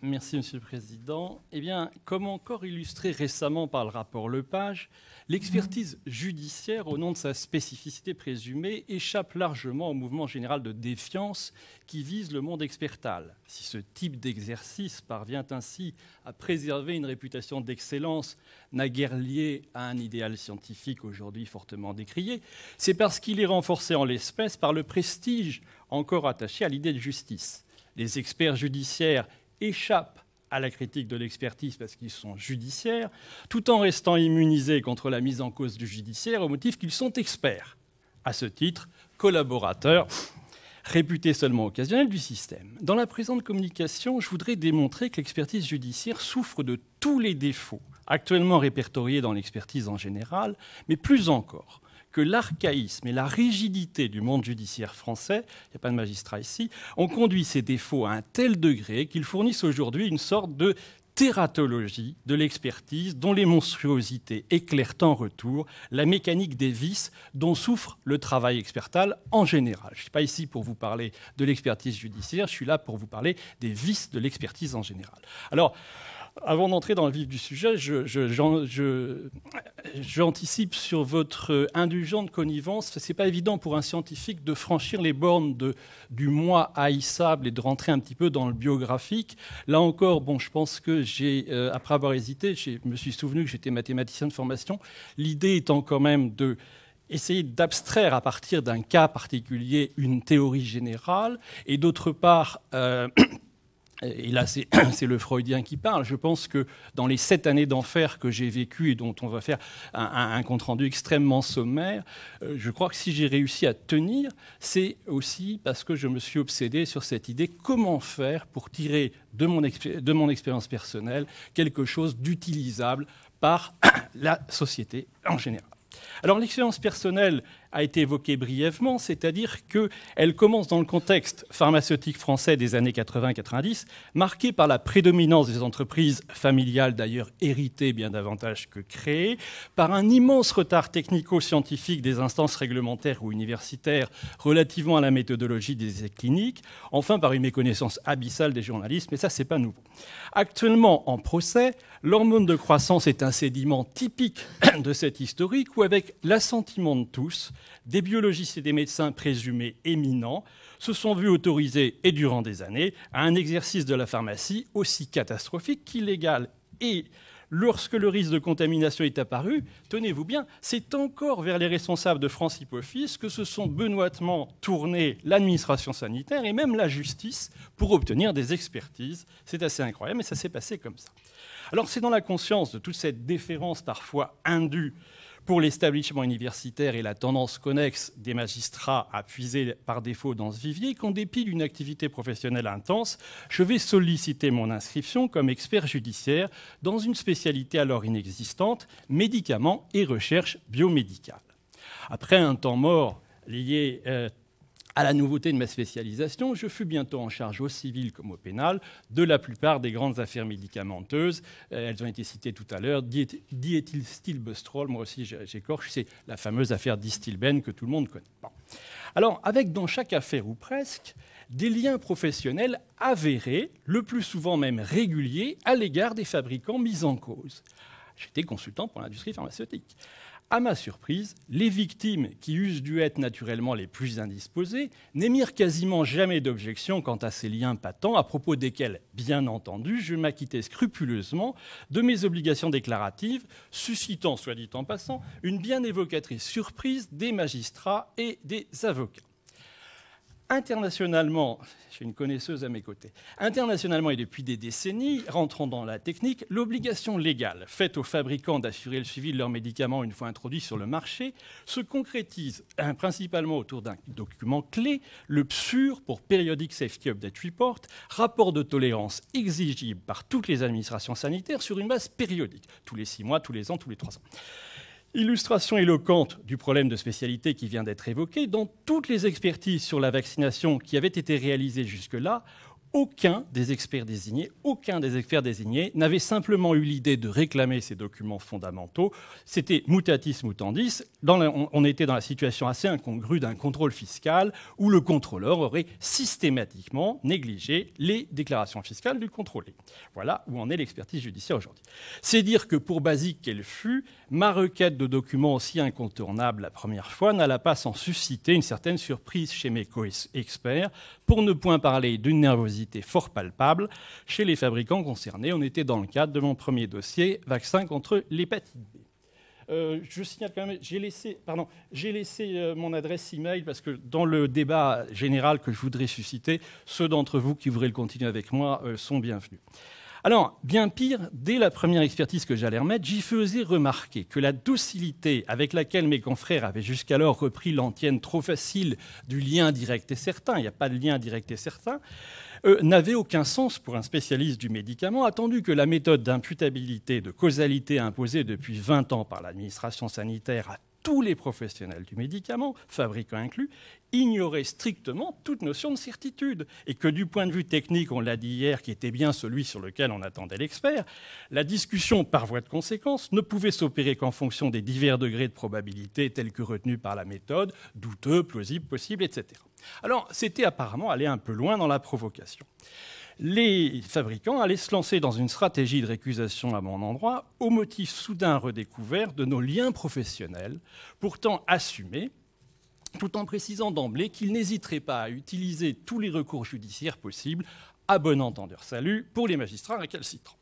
Merci, Monsieur le Président. Eh bien, comme encore illustré récemment par le rapport Lepage, l'expertise judiciaire, au nom de sa spécificité présumée, échappe largement au mouvement général de défiance qui vise le monde expertal. Si ce type d'exercice parvient ainsi à préserver une réputation d'excellence naguère liée à un idéal scientifique aujourd'hui fortement décrié, c'est parce qu'il est renforcé en l'espèce par le prestige encore attaché à l'idée de justice. Les experts judiciaires échappent à la critique de l'expertise parce qu'ils sont judiciaires, tout en restant immunisés contre la mise en cause du judiciaire au motif qu'ils sont experts. À ce titre, collaborateurs réputés seulement occasionnels du système. Dans la présente communication, je voudrais démontrer que l'expertise judiciaire souffre de tous les défauts actuellement répertoriés dans l'expertise en général, mais plus encore, que l'archaïsme et la rigidité du monde judiciaire français, il n'y a pas de magistrat ici, ont conduit ces défauts à un tel degré qu'ils fournissent aujourd'hui une sorte de tératologie de l'expertise dont les monstruosités éclairent en retour la mécanique des vices dont souffre le travail expertal en général. Je ne suis pas ici pour vous parler de l'expertise judiciaire, je suis là pour vous parler des vices de l'expertise en général. Alors, avant d'entrer dans le vif du sujet, j'anticipe sur votre indulgente connivence. Ce n'est pas évident pour un scientifique de franchir les bornes du moi haïssable et de rentrer un petit peu dans le biographique. Là encore, je pense que après avoir hésité, je me suis souvenu que j'étais mathématicien de formation. L'idée étant quand même de essayer d'abstraire à partir d'un cas particulier une théorie générale et d'autre part... Et là, c'est le freudien qui parle. Je pense que dans les 7 années d'enfer que j'ai vécues et dont on va faire un compte-rendu extrêmement sommaire, je crois que si j'ai réussi à tenir, c'est aussi parce que je me suis obsédé sur cette idée comment faire pour tirer de mon expérience personnelle quelque chose d'utilisable par la société en général. Alors l'expérience personnelle a été évoquée brièvement, c'est-à-dire qu'elle commence dans le contexte pharmaceutique français des années 80-90, marqué par la prédominance des entreprises familiales, d'ailleurs héritées bien davantage que créées, par un immense retard technico-scientifique des instances réglementaires ou universitaires relativement à la méthodologie des essais cliniques, enfin par une méconnaissance abyssale des journalistes, mais ça, c'est pas nouveau. Actuellement, en procès, l'hormone de croissance est un sédiment typique de cette historique où, avec l'assentiment de tous, des biologistes et des médecins présumés éminents se sont vus autorisés, et durant des années, à un exercice de la pharmacie aussi catastrophique qu'illégal. Et lorsque le risque de contamination est apparu, tenez-vous bien, c'est encore vers les responsables de France Hypofils que se sont benoîtement tournés l'administration sanitaire et même la justice pour obtenir des expertises. C'est assez incroyable, mais ça s'est passé comme ça. Alors c'est dans la conscience de toute cette déférence parfois indue pour l'établissement universitaire et la tendance connexe des magistrats à puiser par défaut dans ce vivier qu'en dépit d'une activité professionnelle intense, je vais solliciter mon inscription comme expert judiciaire dans une spécialité alors inexistante, médicaments et recherche biomédicale. Après un temps mort lié à la nouveauté de ma spécialisation, je fus bientôt en charge au civil comme au pénal de la plupart des grandes affaires médicamenteuses. Elles ont été citées tout à l'heure. Diéthylstilbestrol, moi aussi j'écorche, c'est la fameuse affaire Distilbène que tout le monde connaît. Bon. Alors, avec dans chaque affaire ou presque, des liens professionnels avérés, le plus souvent même réguliers, à l'égard des fabricants mis en cause. J'étais consultant pour l'industrie pharmaceutique. À ma surprise, les victimes, qui eussent dû être naturellement les plus indisposées, n'émirent quasiment jamais d'objection quant à ces liens patents, à propos desquels, bien entendu, je m'acquittais scrupuleusement de mes obligations déclaratives, suscitant, soit dit en passant, une bien évocatrice surprise des magistrats et des avocats. Internationalement, j'ai une connaisseuse à mes côtés, internationalement et depuis des décennies, rentrant dans la technique, l'obligation légale faite aux fabricants d'assurer le suivi de leurs médicaments une fois introduits sur le marché se concrétise principalement autour d'un document clé, le PSUR pour Periodic Safety Update Report, rapport de tolérance exigible par toutes les administrations sanitaires sur une base périodique, tous les 6 mois, tous les ans, tous les 3 ans. Illustration éloquente du problème de spécialité qui vient d'être évoqué, dans toutes les expertises sur la vaccination qui avaient été réalisées jusque-là, aucun des experts désignés n'avait simplement eu l'idée de réclamer ces documents fondamentaux. C'était mutatis mutandis. On était dans la situation assez incongrue d'un contrôle fiscal où le contrôleur aurait systématiquement négligé les déclarations fiscales du contrôlé. Voilà où en est l'expertise judiciaire aujourd'hui. C'est dire que pour basique qu'elle fût, ma requête de documents aussi incontournable la première fois n'alla pas sans susciter une certaine surprise chez mes co-experts, pour ne point parler d'une nervosité fort palpable chez les fabricants concernés. On était dans le cadre de mon premier dossier, vaccin contre l'hépatite B. Je signale quand même, j'ai laissé mon adresse email parce que dans le débat général que je voudrais susciter, ceux d'entre vous qui voudraient le continuer avec moi sont bienvenus. Alors, bien pire, dès la première expertise que j'allais remettre, j'y faisais remarquer que la docilité avec laquelle mes confrères avaient jusqu'alors repris l'antienne trop facile du lien direct et certain, il n'y a pas de lien direct et certain, n'avait aucun sens pour un spécialiste du médicament, attendu que la méthode d'imputabilité, de causalité imposée depuis 20 ans par l'administration sanitaire à tous les professionnels du médicament, fabricants inclus, ignorait strictement toute notion de certitude. Et que du point de vue technique, on l'a dit hier, qui était bien celui sur lequel on attendait l'expert, la discussion par voie de conséquence ne pouvait s'opérer qu'en fonction des divers degrés de probabilité tels que retenus par la méthode, douteux, plausible, possible, etc. Alors, c'était apparemment aller un peu loin dans la provocation. Les fabricants allaient se lancer dans une stratégie de récusation à mon endroit au motif soudain redécouvert de nos liens professionnels, pourtant assumés, tout en précisant d'emblée qu'ils n'hésiteraient pas à utiliser tous les recours judiciaires possibles, à bon entendeur salut, pour les magistrats récalcitrants.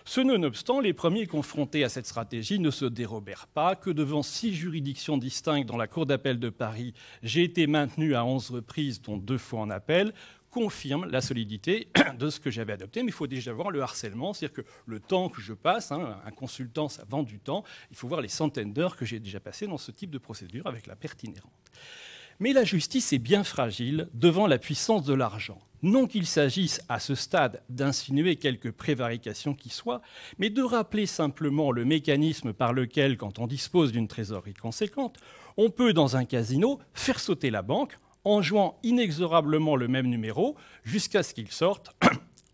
Ce nonobstant, les premiers confrontés à cette stratégie ne se dérobèrent pas que devant 6 juridictions distinctes dans la Cour d'appel de Paris, j'ai été maintenu à 11 reprises, dont 2 fois en appel, confirme la solidité de ce que j'avais adopté. Mais il faut déjà voir le harcèlement, c'est-à-dire que le temps que je passe, un consultant, ça vend du temps, il faut voir les centaines d'heures que j'ai déjà passées dans ce type de procédure avec la perte inhérente. Mais la justice est bien fragile devant la puissance de l'argent. Non qu'il s'agisse à ce stade d'insinuer quelque prévarication qui soit, mais de rappeler simplement le mécanisme par lequel, quand on dispose d'une trésorerie conséquente, on peut, dans un casino, faire sauter la banque en jouant inexorablement le même numéro jusqu'à ce qu'il sorte,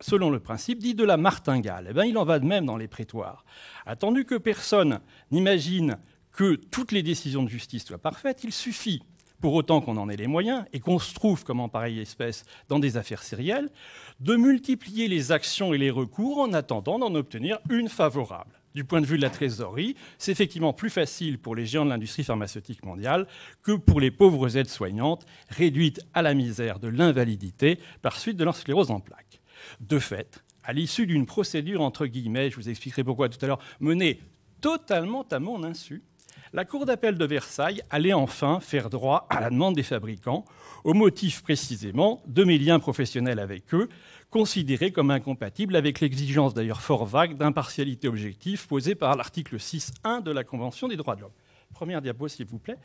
selon le principe dit de la martingale. Eh bien, il en va de même dans les prétoires. Attendu que personne n'imagine que toutes les décisions de justice soient parfaites, il suffit, pour autant qu'on en ait les moyens et qu'on se trouve, comme en pareille espèce, dans des affaires sérielles, de multiplier les actions et les recours en attendant d'en obtenir une favorable. Du point de vue de la trésorerie, c'est effectivement plus facile pour les géants de l'industrie pharmaceutique mondiale que pour les pauvres aides-soignantes réduites à la misère de l'invalidité par suite de leur sclérose en plaques. De fait, à l'issue d'une procédure, entre guillemets, je vous expliquerai pourquoi tout à l'heure, menée totalement à mon insu, la Cour d'appel de Versailles allait enfin faire droit à la demande des fabricants, au motif précisément de mes liens professionnels avec eux, considérés comme incompatibles avec l'exigence d'ailleurs fort vague d'impartialité objective posée par l'article 6.1 de la Convention des droits de l'homme. Première diapo, s'il vous plaît.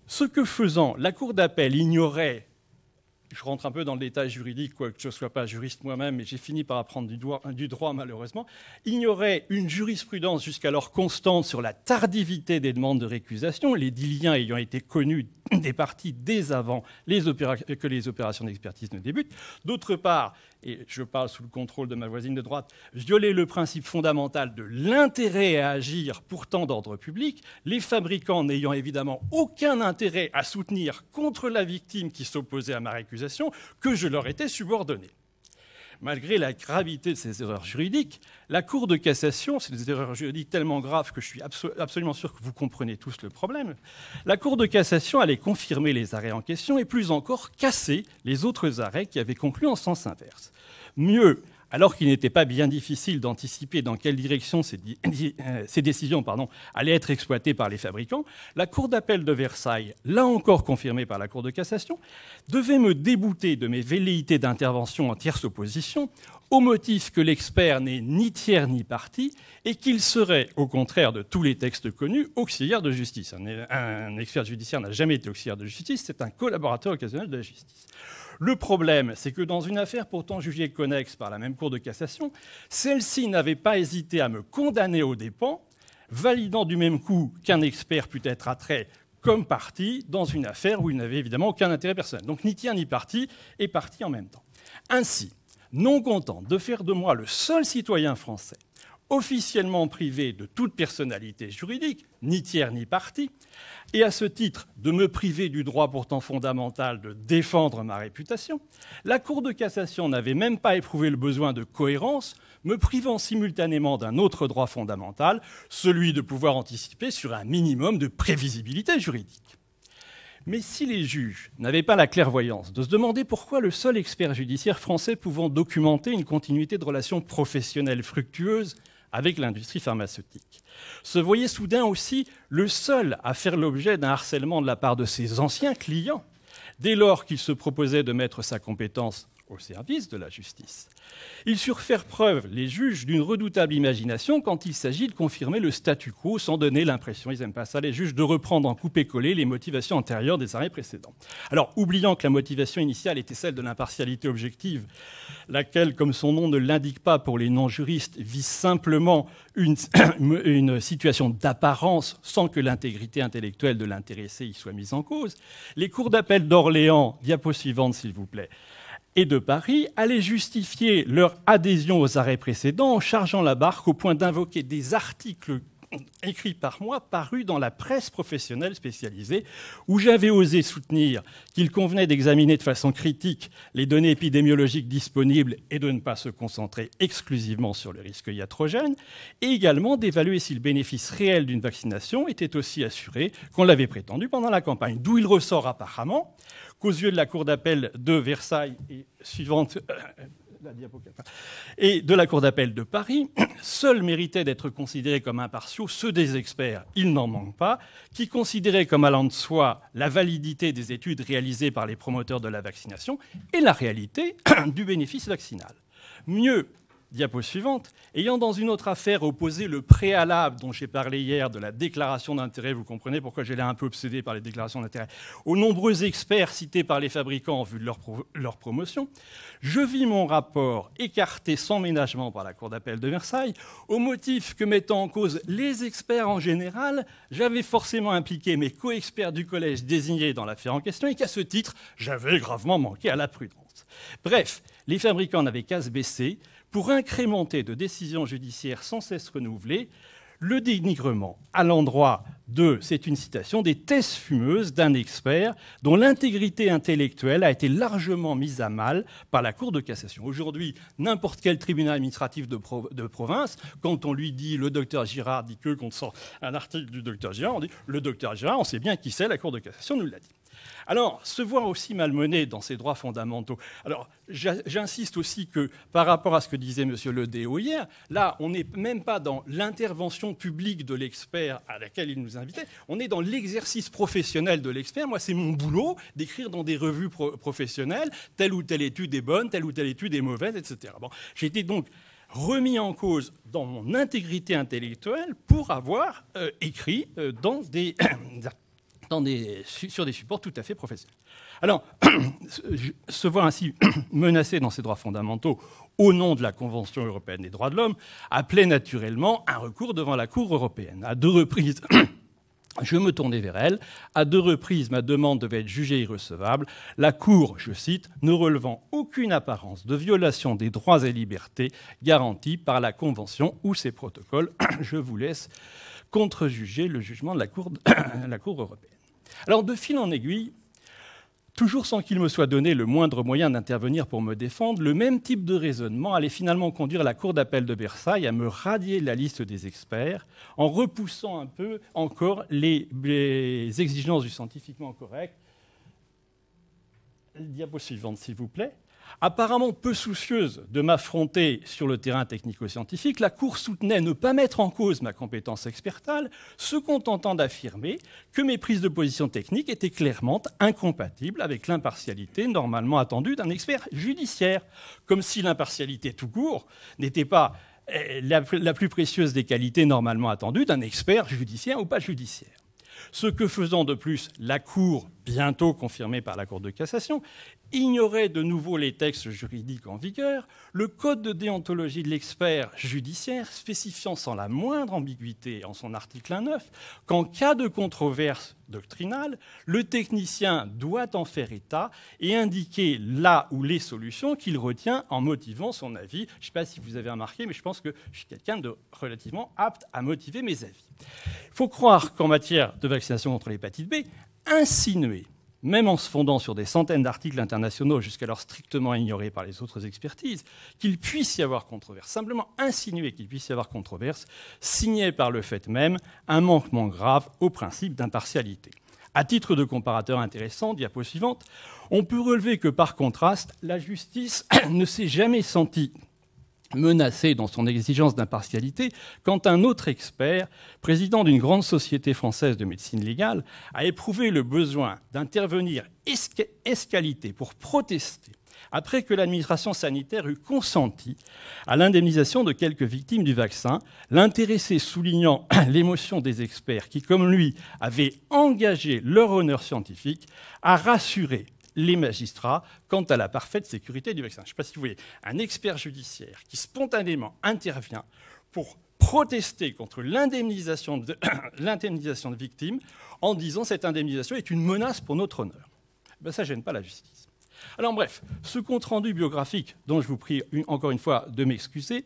Ce que faisant, la Cour d'appel ignorait, je rentre un peu dans le détail juridique, quoique je ne sois pas juriste moi-même, mais j'ai fini par apprendre du droit malheureusement, ignorait une jurisprudence jusqu'alors constante sur la tardivité des demandes de récusation, les 10 liens ayant été connus des parties dès avant que les opérations d'expertise ne débutent. D'autre part, et je parle sous le contrôle de ma voisine de droite, violer le principe fondamental de l'intérêt à agir pourtant d'ordre public, les fabricants n'ayant évidemment aucun intérêt à soutenir contre la victime qui s'opposait à ma récusation que je leur étais subordonné. Malgré la gravité de ces erreurs juridiques, la Cour de cassation, c'est des erreurs juridiques tellement graves que je suis absolument sûr que vous comprenez tous le problème, la Cour de cassation allait confirmer les arrêts en question et plus encore casser les autres arrêts qui avaient conclu en sens inverse. Mieux, alors qu'il n'était pas bien difficile d'anticiper dans quelle direction ces décisions allaient être exploitées par les fabricants, la Cour d'appel de Versailles, là encore confirmée par la Cour de cassation, devait me débouter de mes velléités d'intervention en tierce opposition au motif que l'expert n'est ni tiers ni partie et qu'il serait, au contraire de tous les textes connus, auxiliaire de justice. Un expert judiciaire n'a jamais été auxiliaire de justice, c'est un collaborateur occasionnel de la justice. Le problème, c'est que dans une affaire pourtant jugée connexe par la même Cour de cassation, celle-ci n'avait pas hésité à me condamner aux dépens, validant du même coup qu'un expert pût être attrait comme partie dans une affaire où il n'avait évidemment aucun intérêt personnel. Donc ni tiers ni partie, et partie en même temps. Ainsi, non contente de faire de moi le seul citoyen français officiellement privé de toute personnalité juridique, ni tiers ni parti, et à ce titre de me priver du droit pourtant fondamental de défendre ma réputation, la Cour de cassation n'avait même pas éprouvé le besoin de cohérence, me privant simultanément d'un autre droit fondamental, celui de pouvoir anticiper sur un minimum de prévisibilité juridique. Mais si les juges n'avaient pas la clairvoyance de se demander pourquoi le seul expert judiciaire français pouvant documenter une continuité de relations professionnelles fructueuses avec l'industrie pharmaceutique se voyait soudain aussi le seul à faire l'objet d'un harcèlement de la part de ses anciens clients, dès lors qu'il se proposait de mettre sa compétence au service de la justice. Ils surent faire preuve, les juges, d'une redoutable imagination quand il s'agit de confirmer le statu quo sans donner l'impression, ils n'aiment pas ça, les juges, de reprendre en coupé-collé les motivations antérieures des arrêts précédents. Alors, oubliant que la motivation initiale était celle de l'impartialité objective, laquelle, comme son nom ne l'indique pas pour les non-juristes, vise simplement une situation d'apparence sans que l'intégrité intellectuelle de l'intéressé y soit mise en cause, les cours d'appel d'Orléans, diapo suivante s'il vous plaît, et de Paris allaient justifier leur adhésion aux arrêts précédents en chargeant la barque au point d'invoquer des articles écrits par moi parus dans la presse professionnelle spécialisée, où j'avais osé soutenir qu'il convenait d'examiner de façon critique les données épidémiologiques disponibles et de ne pas se concentrer exclusivement sur le risque iatrogène, et également d'évaluer si le bénéfice réel d'une vaccination était aussi assuré qu'on l'avait prétendu pendant la campagne. D'où il ressort apparemment qu'aux yeux de la Cour d'appel de Versailles et suivante, et de la Cour d'appel de Paris, seuls méritaient d'être considérés comme impartiaux ceux des experts, il n'en manque pas, qui considéraient comme allant de soi la validité des études réalisées par les promoteurs de la vaccination et la réalité du bénéfice vaccinal. Mieux, diapo suivante, ayant dans une autre affaire opposé le préalable dont j'ai parlé hier de la déclaration d'intérêt, vous comprenez pourquoi j'ai l'air un peu obsédé par les déclarations d'intérêt, aux nombreux experts cités par les fabricants en vue de leur promotion, je vis mon rapport écarté sans ménagement par la Cour d'appel de Versailles au motif que, mettant en cause les experts en général, j'avais forcément impliqué mes co-experts du collège désignés dans l'affaire en question et qu'à ce titre, j'avais gravement manqué à la prudence. Bref, les fabricants n'avaient qu'à se baisser pour incrémenter de décisions judiciaires sans cesse renouvelées le dénigrement à l'endroit de, c'est une citation, des thèses fumeuses d'un expert dont l'intégrité intellectuelle a été largement mise à mal par la Cour de cassation. Aujourd'hui, n'importe quel tribunal administratif de province, quand on lui dit le docteur Girard dit que, qu'on sort un article du docteur Girard, on dit le docteur Girard, on sait bien qui c'est, la Cour de cassation nous l'a dit. Alors, se voir aussi malmené dans ses droits fondamentaux. Alors, j'insiste aussi que, par rapport à ce que disait M. Ledéo hier, là, on n'est même pas dans l'intervention publique de l'expert à laquelle il nous invitait, on est dans l'exercice professionnel de l'expert. Moi, c'est mon boulot d'écrire dans des revues professionnelles telle ou telle étude est bonne, telle ou telle étude est mauvaise, etc. Bon, j'ai été donc remis en cause dans mon intégrité intellectuelle pour avoir écrit dans des sur des supports tout à fait professionnels. Alors, se voir ainsi menacé dans ses droits fondamentaux au nom de la Convention européenne des droits de l'homme appelait naturellement un recours devant la Cour européenne. À 2 reprises, je me tournais vers elle. À 2 reprises, ma demande devait être jugée irrecevable. La Cour, je cite, ne relevant aucune apparence de violation des droits et libertés garantis par la Convention ou ses protocoles. Je vous laisse contre-juger le jugement de la Cour européenne. Alors, de fil en aiguille, toujours sans qu'il me soit donné le moindre moyen d'intervenir pour me défendre, le même type de raisonnement allait finalement conduire la Cour d'appel de Versailles à me radier de la liste des experts en repoussant un peu encore les exigences du scientifiquement correct. Diapo suivante, s'il vous plaît. Apparemment peu soucieuse de m'affronter sur le terrain technico-scientifique, la Cour soutenait ne pas mettre en cause ma compétence expertale, se contentant d'affirmer que mes prises de position techniques étaient clairement incompatibles avec l'impartialité normalement attendue d'un expert judiciaire, comme si l'impartialité tout court n'était pas la plus précieuse des qualités normalement attendues d'un expert judiciaire ou pas judiciaire. Ce que faisant de plus, la Cour bientôt confirmé par la Cour de cassation, ignorait de nouveau les textes juridiques en vigueur, le code de déontologie de l'expert judiciaire spécifiant sans la moindre ambiguïté en son article 9 qu'en cas de controverse doctrinale, le technicien doit en faire état et indiquer là ou les solutions qu'il retient en motivant son avis. Je ne sais pas si vous avez remarqué, mais je pense que je suis quelqu'un de relativement apte à motiver mes avis. Il faut croire qu'en matière de vaccination contre l'hépatite B, insinuer, même en se fondant sur des centaines d'articles internationaux jusqu'alors strictement ignorés par les autres expertises, qu'il puisse y avoir controverse, simplement insinuer qu'il puisse y avoir controverse, signait par le fait même un manquement grave au principe d'impartialité. À titre de comparateur intéressant, diapo suivante, on peut relever que par contraste, la justice ne s'est jamais sentie menacé dans son exigence d'impartialité quand un autre expert, président d'une grande société française de médecine légale, a éprouvé le besoin d'intervenir escalité pour protester après que l'administration sanitaire eut consenti à l'indemnisation de quelques victimes du vaccin, l'intéressé soulignant l'émotion des experts qui, comme lui, avaient engagé leur honneur scientifique, a rassuré les magistrats quant à la parfaite sécurité du vaccin. Je ne sais pas si vous voyez, un expert judiciaire qui spontanément intervient pour protester contre l'indemnisation de victimes en disant que cette indemnisation est une menace pour notre honneur. Ben, ça ne gêne pas la justice. Alors bref, ce compte-rendu biographique, dont je vous prie encore une fois de m'excuser,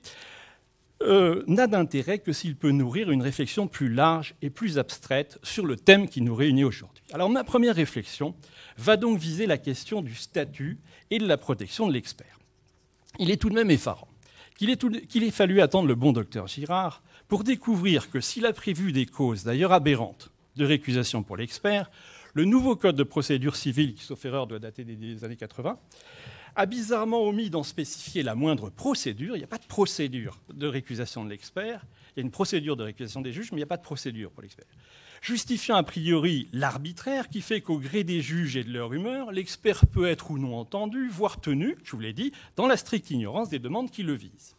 n'a d'intérêt que s'il peut nourrir une réflexion plus large et plus abstraite sur le thème qui nous réunit aujourd'hui. Alors ma première réflexion va donc viser la question du statut et de la protection de l'expert. Il est tout de même effarant qu'il ait fallu attendre le bon docteur Girard pour découvrir que s'il a prévu des causes, d'ailleurs aberrantes, de récusation pour l'expert, le nouveau code de procédure civile, qui sauf erreur doit dater des années 80, a bizarrement omis d'en spécifier la moindre procédure. Il n'y a pas de procédure de récusation de l'expert. Il y a une procédure de récusation des juges, mais il n'y a pas de procédure pour l'expert. Justifiant a priori l'arbitraire qui fait qu'au gré des juges et de leur humeur, l'expert peut être ou non entendu, voire tenu, je vous l'ai dit, dans la stricte ignorance des demandes qui le visent.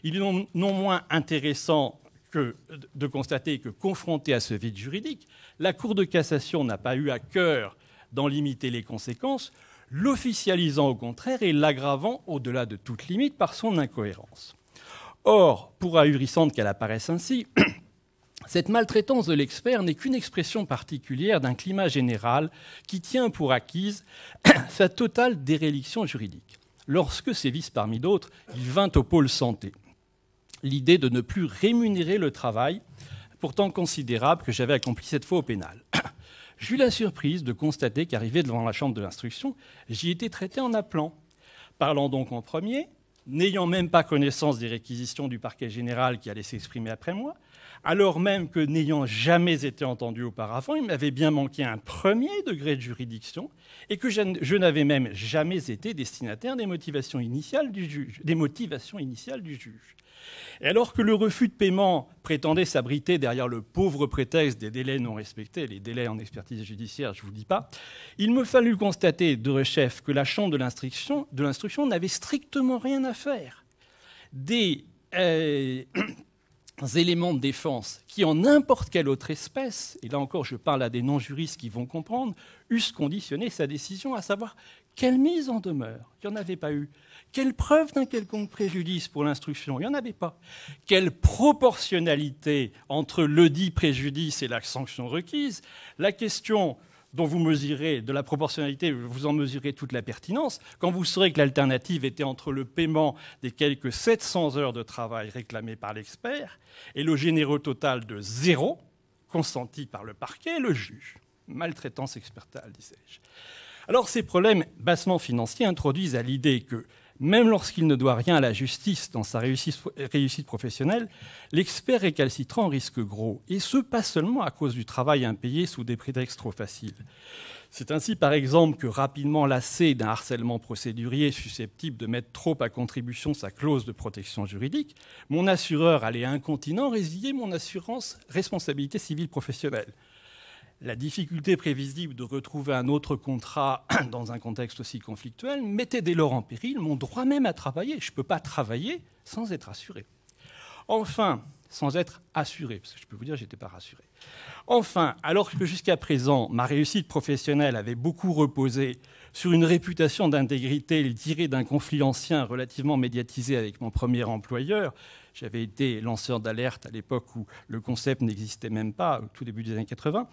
Il est non moins intéressant de constater que, confronté à ce vide juridique, la Cour de cassation n'a pas eu à cœur d'en limiter les conséquences, l'officialisant au contraire et l'aggravant au-delà de toute limite par son incohérence. Or, pour ahurissante qu'elle apparaisse ainsi, cette maltraitance de l'expert n'est qu'une expression particulière d'un climat général qui tient pour acquise sa totale déréliction juridique. Lorsque sévisse parmi d'autres, il vint au pôle santé l'idée de ne plus rémunérer le travail, pourtant considérable, que j'avais accompli cette fois au pénal. J'eus la surprise de constater qu'arrivé devant la chambre de l'instruction, j'y étais traité en appelant. Parlant donc en premier, n'ayant même pas connaissance des réquisitions du parquet général qui allait s'exprimer après moi, alors même que n'ayant jamais été entendu auparavant, il m'avait bien manqué un premier degré de juridiction et que je n'avais même jamais été destinataire des motivations initiales du juge. Et alors que le refus de paiement prétendait s'abriter derrière le pauvre prétexte des délais non respectés, les délais en expertise judiciaire, je ne vous dis pas, il me fallut constater de rechef que la chambre de l'instruction n'avait strictement rien à faire des éléments de défense qui, en n'importe quelle autre espèce, et là encore je parle à des non-juristes qui vont comprendre, eussent conditionné sa décision, à savoir quelle mise en demeure, il n'y en avait pas eu. Quelle preuve d'un quelconque préjudice pour l'instruction? Il n'y en avait pas. Quelle proportionnalité entre le dit préjudice et la sanction requise? La question dont vous mesurez de la proportionnalité, vous en mesurez toute la pertinence, quand vous saurez que l'alternative était entre le paiement des quelques 700 heures de travail réclamées par l'expert et le généreux total de 0 consenti par le parquet et le juge. Maltraitance expertale, disais-je. Alors ces problèmes bassement financiers introduisent à l'idée que, même lorsqu'il ne doit rien à la justice dans sa réussite professionnelle, l'expert récalcitrant risque gros, et ce, pas seulement à cause du travail impayé sous des prétextes trop faciles. C'est ainsi, par exemple, que rapidement lassé d'un harcèlement procédurier susceptible de mettre trop à contribution sa clause de protection juridique, mon assureur allait incontinent résilier mon assurance responsabilité civile professionnelle. La difficulté prévisible de retrouver un autre contrat dans un contexte aussi conflictuel mettait dès lors en péril mon droit même à travailler. Je ne peux pas travailler sans être assuré. Enfin, sans être assuré, parce que je peux vous dire que je n'étais pas rassuré. Enfin, alors que jusqu'à présent, ma réussite professionnelle avait beaucoup reposé sur une réputation d'intégrité tirée d'un conflit ancien relativement médiatisé avec mon premier employeur, j'avais été lanceur d'alerte à l'époque où le concept n'existait même pas, au tout début des années 80,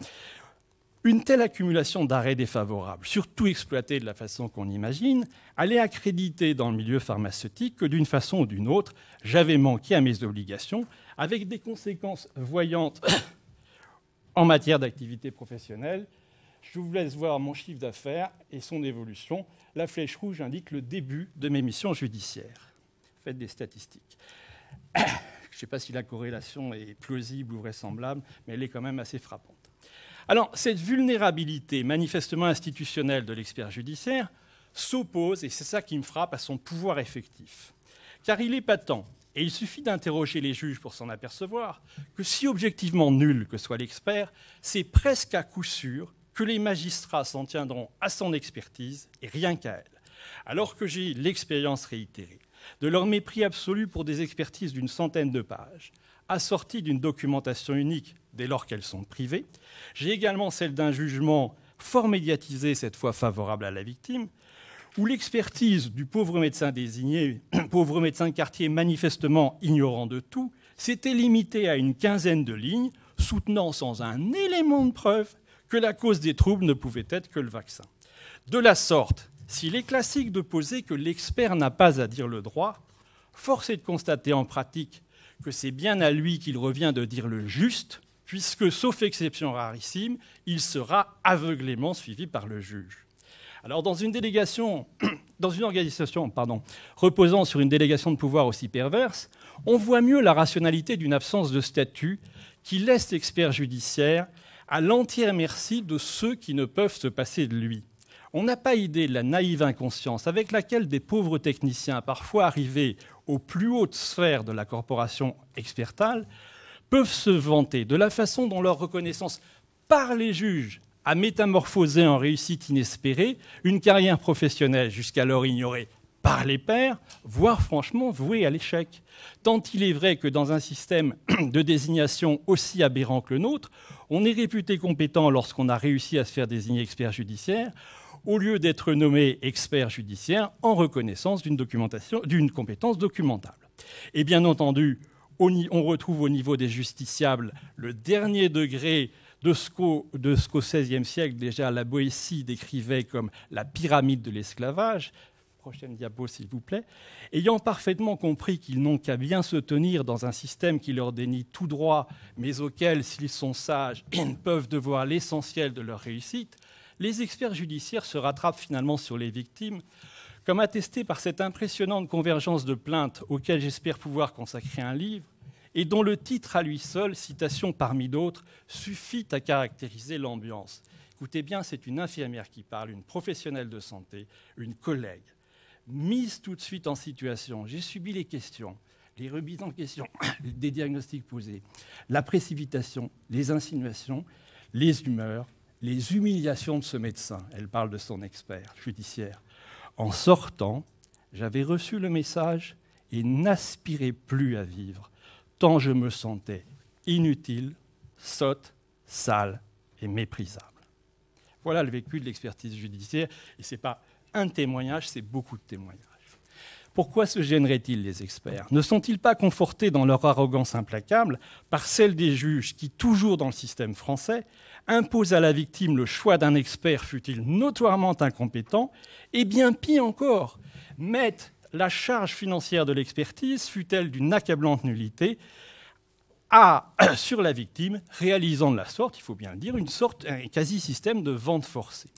une telle accumulation d'arrêts défavorables, surtout exploités de la façon qu'on imagine, allait accréditer dans le milieu pharmaceutique que d'une façon ou d'une autre, j'avais manqué à mes obligations, avec des conséquences voyantes en matière d'activité professionnelle. Je vous laisse voir mon chiffre d'affaires et son évolution. La flèche rouge indique le début de mes missions judiciaires. Faites des statistiques. Je ne sais pas si la corrélation est plausible ou vraisemblable, mais elle est quand même assez frappante. Alors, cette vulnérabilité manifestement institutionnelle de l'expert judiciaire s'oppose, et c'est ça qui me frappe, à son pouvoir effectif. Car il est patent, et il suffit d'interroger les juges pour s'en apercevoir, que si objectivement nul que soit l'expert, c'est presque à coup sûr que les magistrats s'en tiendront à son expertise et rien qu'à elle. Alors que j'ai l'expérience réitérée de leur mépris absolu pour des expertises d'une centaine de pages, assorties d'une documentation unique dès lors qu'elles sont privées, j'ai également celle d'un jugement fort médiatisé, cette fois favorable à la victime, où l'expertise du pauvre médecin désigné, pauvre médecin de quartier manifestement ignorant de tout, s'était limitée à une quinzaine de lignes, soutenant sans un élément de preuve que la cause des troubles ne pouvait être que le vaccin. De la sorte, s'il est classique de poser que l'expert n'a pas à dire le droit, force est de constater en pratique que c'est bien à lui qu'il revient de dire le juste, puisque, sauf exception rarissime, il sera aveuglément suivi par le juge. Alors, dans une organisation reposant sur une délégation de pouvoir aussi perverse, on voit mieux la rationalité d'une absence de statut qui laisse l'expert judiciaire à l'entière merci de ceux qui ne peuvent se passer de lui. On n'a pas idée de la naïve inconscience avec laquelle des pauvres techniciens, parfois arrivés aux plus hautes sphères de la corporation expertale, peuvent se vanter de la façon dont leur reconnaissance par les juges a métamorphosé en réussite inespérée une carrière professionnelle jusqu'alors ignorée par les pairs, voire franchement vouée à l'échec. Tant il est vrai que dans un système de désignation aussi aberrant que le nôtre, on est réputé compétent lorsqu'on a réussi à se faire désigner expert judiciaire, au lieu d'être nommé expert judiciaire en reconnaissance d'une compétence documentable. Et bien entendu, on retrouve au niveau des justiciables le dernier degré de ce qu'au XVIe siècle, déjà, la Boétie décrivait comme la pyramide de l'esclavage. Prochaine diapo, s'il vous plaît. Ayant parfaitement compris qu'ils n'ont qu'à bien se tenir dans un système qui leur dénie tout droit, mais auquel, s'ils sont sages, ils peuvent devoir l'essentiel de leur réussite, les experts judiciaires se rattrapent finalement sur les victimes, comme attesté par cette impressionnante convergence de plaintes auxquelles j'espère pouvoir consacrer un livre, et dont le titre à lui seul, citation parmi d'autres, suffit à caractériser l'ambiance. Écoutez bien, c'est une infirmière qui parle, une professionnelle de santé, une collègue. Mise tout de suite en situation, j'ai subi les questions, les remises en question, des diagnostics posés, la précipitation, les insinuations, les humeurs, les humiliations de ce médecin. Elle parle de son expert judiciaire. En sortant, j'avais reçu le message et n'aspirais plus à vivre, tant je me sentais inutile, sotte, sale et méprisable. Voilà le vécu de l'expertise judiciaire, et ce n'est pas un témoignage, c'est beaucoup de témoignages. Pourquoi se gêneraient-ils, les experts? Ne sont-ils pas confortés dans leur arrogance implacable par celle des juges qui, toujours dans le système français, imposent à la victime le choix d'un expert, fût-il notoirement incompétent, et bien pire encore, mettent la charge financière de l'expertise, fût-elle d'une accablante nullité, sur la victime, réalisant de la sorte, il faut bien le dire, un quasi-système de vente forcée.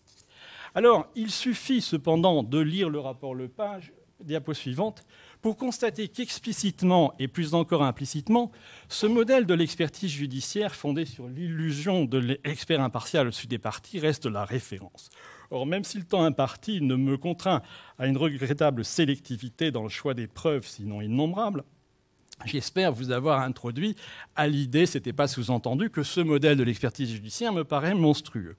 Alors, il suffit cependant de lire le rapport Lepage, diapo suivante, pour constater qu'explicitement, et plus encore implicitement, ce modèle de l'expertise judiciaire fondé sur l'illusion de l'expert impartial au-dessus des parties reste la référence. Or, même si le temps imparti ne me contraint à une regrettable sélectivité dans le choix des preuves, sinon innombrables, j'espère vous avoir introduit à l'idée, ce n'était pas sous-entendu, que ce modèle de l'expertise judiciaire me paraît monstrueux.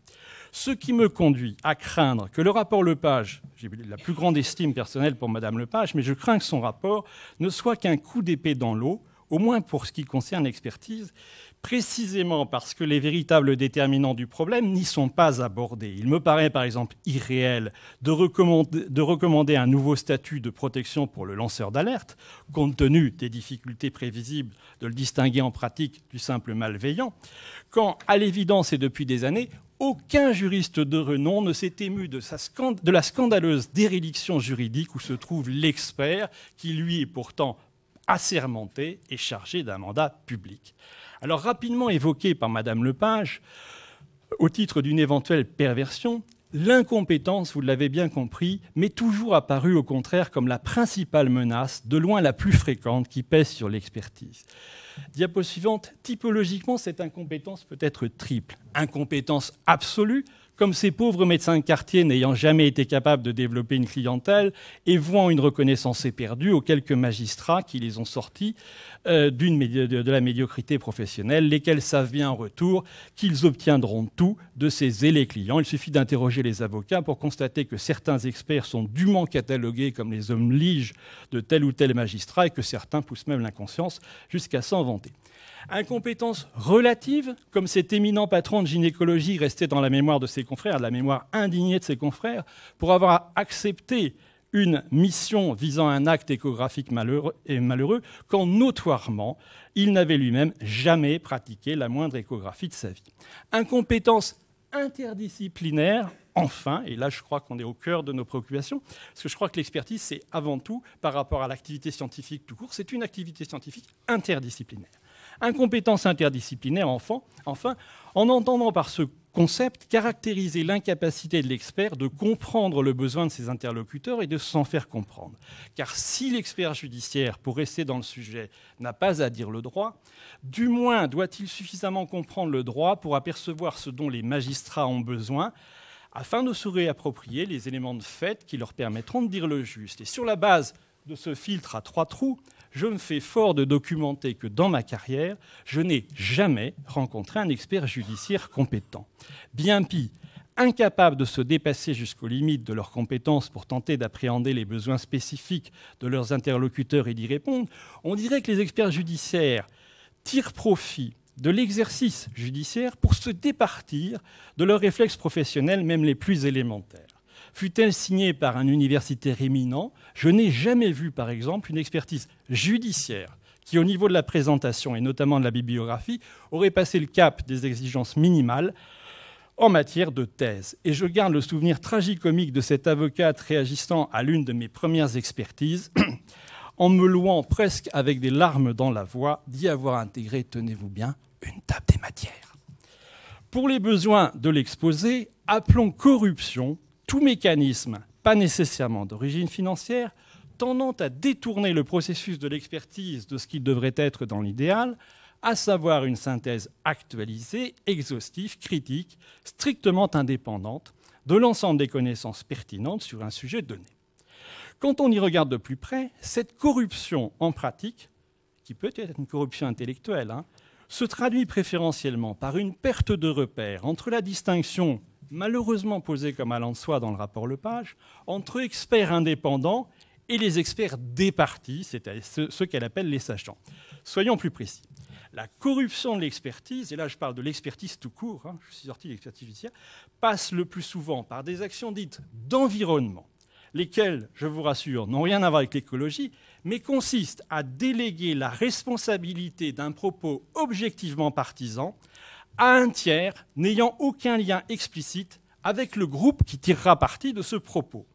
Ce qui me conduit à craindre que le rapport Lepage, j'ai la plus grande estime personnelle pour Madame Lepage, mais je crains que son rapport ne soit qu'un coup d'épée dans l'eau, au moins pour ce qui concerne l'expertise, précisément parce que les véritables déterminants du problème n'y sont pas abordés. Il me paraît par exemple irréel de recommander un nouveau statut de protection pour le lanceur d'alerte, compte tenu des difficultés prévisibles de le distinguer en pratique du simple malveillant, quand, à l'évidence et depuis des années, aucun juriste de renom ne s'est ému de la scandaleuse déréliction juridique où se trouve l'expert qui, lui, est pourtant assermenté et chargé d'un mandat public. Alors, rapidement évoqué par Madame Lepage, au titre d'une éventuelle perversion, l'incompétence, vous l'avez bien compris, m'est toujours apparue au contraire comme la principale menace, de loin la plus fréquente, qui pèse sur l'expertise. Diapo suivante, typologiquement, cette incompétence peut être triple. Incompétence absolue, comme ces pauvres médecins de quartier n'ayant jamais été capables de développer une clientèle et vouant une reconnaissance éperdue aux quelques magistrats qui les ont sortis de la médiocrité professionnelle, lesquels savent bien en retour qu'ils obtiendront tout de ces zélés clients. Il suffit d'interroger les avocats pour constater que certains experts sont dûment catalogués comme les hommes liges de tel ou tel magistrat et que certains poussent même l'inconscience jusqu'à s'en vanter. Incompétence relative, comme cet éminent patron de gynécologie resté dans la mémoire de ses confrères, la mémoire indignée de ses confrères, pour avoir accepté une mission visant un acte échographique malheureux, quand notoirement, il n'avait lui-même jamais pratiqué la moindre échographie de sa vie. Incompétence interdisciplinaire, enfin, et là je crois qu'on est au cœur de nos préoccupations, parce que je crois que l'expertise, c'est avant tout, par rapport à l'activité scientifique tout court, c'est une activité scientifique interdisciplinaire. Incompétence interdisciplinaire, enfin, en entendant par ce concept caractériser l'incapacité de l'expert de comprendre le besoin de ses interlocuteurs et de s'en faire comprendre. Car si l'expert judiciaire, pour rester dans le sujet, n'a pas à dire le droit, du moins doit-il suffisamment comprendre le droit pour apercevoir ce dont les magistrats ont besoin, afin de se réapproprier les éléments de fait qui leur permettront de dire le juste. Et sur la base de ce filtre à 3 trous, je me fais fort de documenter que dans ma carrière, je n'ai jamais rencontré un expert judiciaire compétent. Bien pis, incapables de se dépasser jusqu'aux limites de leurs compétences pour tenter d'appréhender les besoins spécifiques de leurs interlocuteurs et d'y répondre, on dirait que les experts judiciaires tirent profit de l'exercice judiciaire pour se départir de leurs réflexes professionnels, même les plus élémentaires. Fut-elle signée par un universitaire éminent, je n'ai jamais vu, par exemple, une expertise judiciaire qui, au niveau de la présentation et notamment de la bibliographie, aurait passé le cap des exigences minimales en matière de thèse. Et je garde le souvenir tragicomique de cette avocate réagissant à l'une de mes premières expertises, en me louant presque avec des larmes dans la voix d'y avoir intégré, tenez-vous bien, une table des matières. Pour les besoins de l'exposé, appelons corruption tout mécanisme, pas nécessairement d'origine financière, tendant à détourner le processus de l'expertise de ce qu'il devrait être dans l'idéal, à savoir une synthèse actualisée, exhaustive, critique, strictement indépendante de l'ensemble des connaissances pertinentes sur un sujet donné. Quand on y regarde de plus près, cette corruption en pratique, qui peut être une corruption intellectuelle, se traduit préférentiellement par une perte de repère entre la distinction malheureusement posée comme allant de soi dans le rapport Lepage, entre experts indépendants et les experts départis, c'est-à-dire ceux qu'elle appelle les sachants. Soyons plus précis. La corruption de l'expertise, et là je parle de l'expertise tout court, je suis sorti de l'expertise judiciaire, passe le plus souvent par des actions dites d'environnement, lesquelles, je vous rassure, n'ont rien à voir avec l'écologie, mais consistent à déléguer la responsabilité d'un propos objectivement partisan à un tiers n'ayant aucun lien explicite avec le groupe qui tirera parti de ce propos.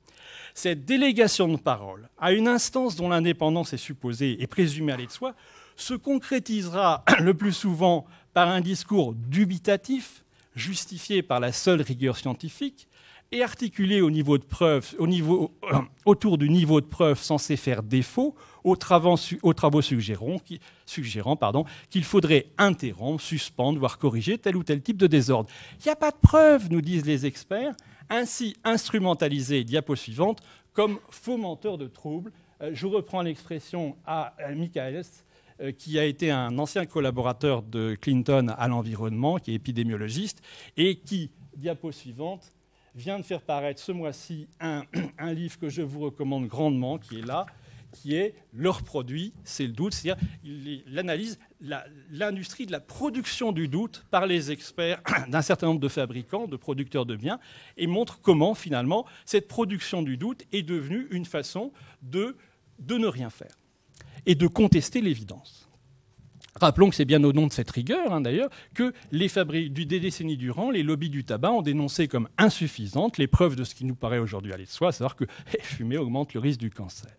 Cette délégation de parole à une instance dont l'indépendance est supposée et présumée aller de soi se concrétisera le plus souvent par un discours dubitatif, justifié par la seule rigueur scientifique, et articulé autour du niveau de preuve censé faire défaut aux travaux suggérant qu'il faudrait interrompre, suspendre, voire corriger tel ou tel type de désordre. Il n'y a pas de preuve, nous disent les experts, ainsi instrumentalisé, diapo suivante, comme fomenteur de troubles. Je reprends l'expression à Michaelis, qui a été un ancien collaborateur de Clinton à l'environnement, qui est épidémiologiste, et qui, diapo suivante, vient de faire paraître ce mois-ci un livre que je vous recommande grandement, qui est là, qui est leur produit, c'est le doute, c'est-à-dire l'analyse, l'industrie de la production du doute par les experts d'un certain nombre de fabricants, de producteurs de biens, et montre comment finalement cette production du doute est devenue une façon de ne rien faire et de contester l'évidence. Rappelons que c'est bien au nom de cette rigueur, d'ailleurs, que des décennies durant, les lobbies du tabac ont dénoncé comme insuffisantes les preuves de ce qui nous paraît aujourd'hui aller de soi, à savoir que fumer augmente le risque du cancer.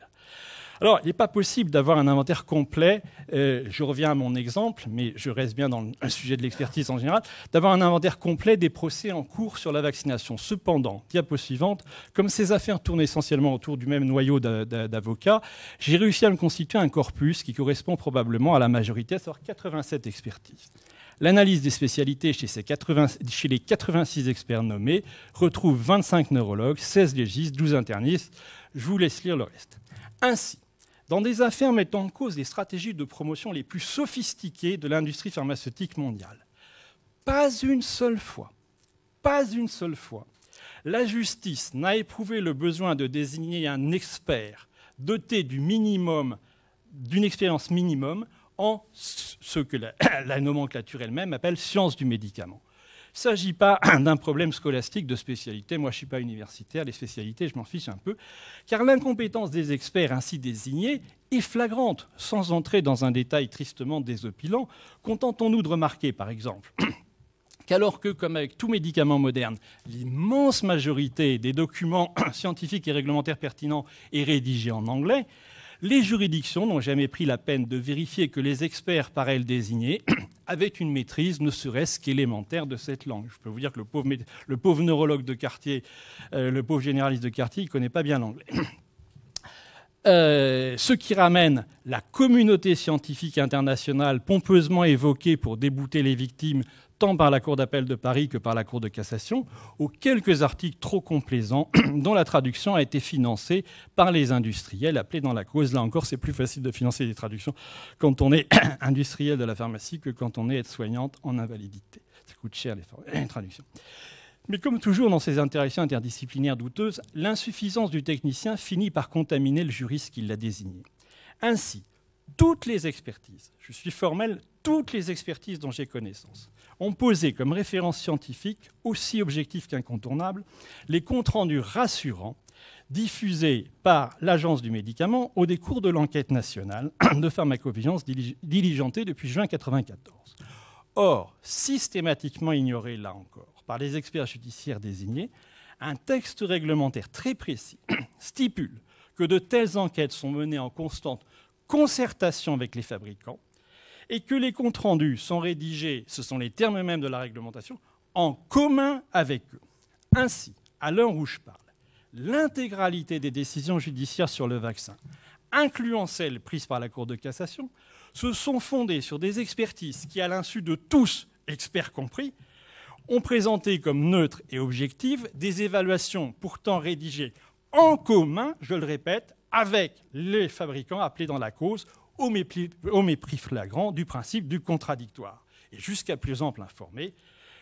Alors, il n'est pas possible d'avoir un inventaire complet, je reviens à mon exemple, mais je reste bien dans le sujet de l'expertise en général, d'avoir un inventaire complet des procès en cours sur la vaccination. Cependant, diapo suivante, comme ces affaires tournent essentiellement autour du même noyau d'avocats, j'ai réussi à me constituer un corpus qui correspond probablement à la majorité, à savoir 87 expertises. L'analyse des spécialités chez les 86 experts nommés retrouve 25 neurologues, 16 légistes, 12 internistes. Je vous laisse lire le reste. Ainsi, dans des affaires mettant en cause les stratégies de promotion les plus sophistiquées de l'industrie pharmaceutique mondiale, pas une seule fois, la justice n'a éprouvé le besoin de désigner un expert doté d'une expérience minimum en ce que la nomenclature elle-même appelle science du médicament. Il ne s'agit pas d'un problème scolastique de spécialité. Moi, je ne suis pas universitaire. Les spécialités, je m'en fiche un peu. Car l'incompétence des experts ainsi désignés est flagrante. Sans entrer dans un détail tristement désopilant, contentons-nous de remarquer, par exemple, qu'alors que, comme avec tout médicament moderne, l'immense majorité des documents scientifiques et réglementaires pertinents est rédigée en anglais, les juridictions n'ont jamais pris la peine de vérifier que les experts par elles désignés avaient une maîtrise, ne serait-ce qu'élémentaire, de cette langue. Je peux vous dire que le pauvre neurologue de quartier, le pauvre généraliste de quartier, il ne connaît pas bien l'anglais. Ce qui ramène la communauté scientifique internationale pompeusement évoquée pour débouter les victimes tant par la Cour d'appel de Paris que par la Cour de cassation, aux quelques articles trop complaisants dont la traduction a été financée par les industriels appelés dans la cause. Là encore, c'est plus facile de financer des traductions quand on est industriel de la pharmacie que quand on est aide-soignante en invalidité. Ça coûte cher les traductions. Mais comme toujours dans ces interactions interdisciplinaires douteuses, l'insuffisance du technicien finit par contaminer le juriste qui l'a désigné. Ainsi, toutes les expertises, je suis formel, toutes les expertises dont j'ai connaissance, ont posé comme référence scientifique, aussi objectif qu'incontournable, les comptes rendus rassurants diffusés par l'Agence du médicament au décours de l'enquête nationale de pharmacovigilance diligentée depuis juin 1994. Or, systématiquement ignoré là encore par les experts judiciaires désignés, un texte réglementaire très précis stipule que de telles enquêtes sont menées en constante concertation avec les fabricants et que les comptes rendus sont rédigés, ce sont les termes mêmes de la réglementation, en commun avec eux. Ainsi, à l'heure où je parle, l'intégralité des décisions judiciaires sur le vaccin, incluant celles prises par la Cour de cassation, se sont fondées sur des expertises qui, à l'insu de tous, experts compris, ont présenté comme neutres et objectives des évaluations pourtant rédigées en commun, je le répète, avec les fabricants appelés dans la cause au mépris flagrant du principe du contradictoire. Et jusqu'à plus ample informé,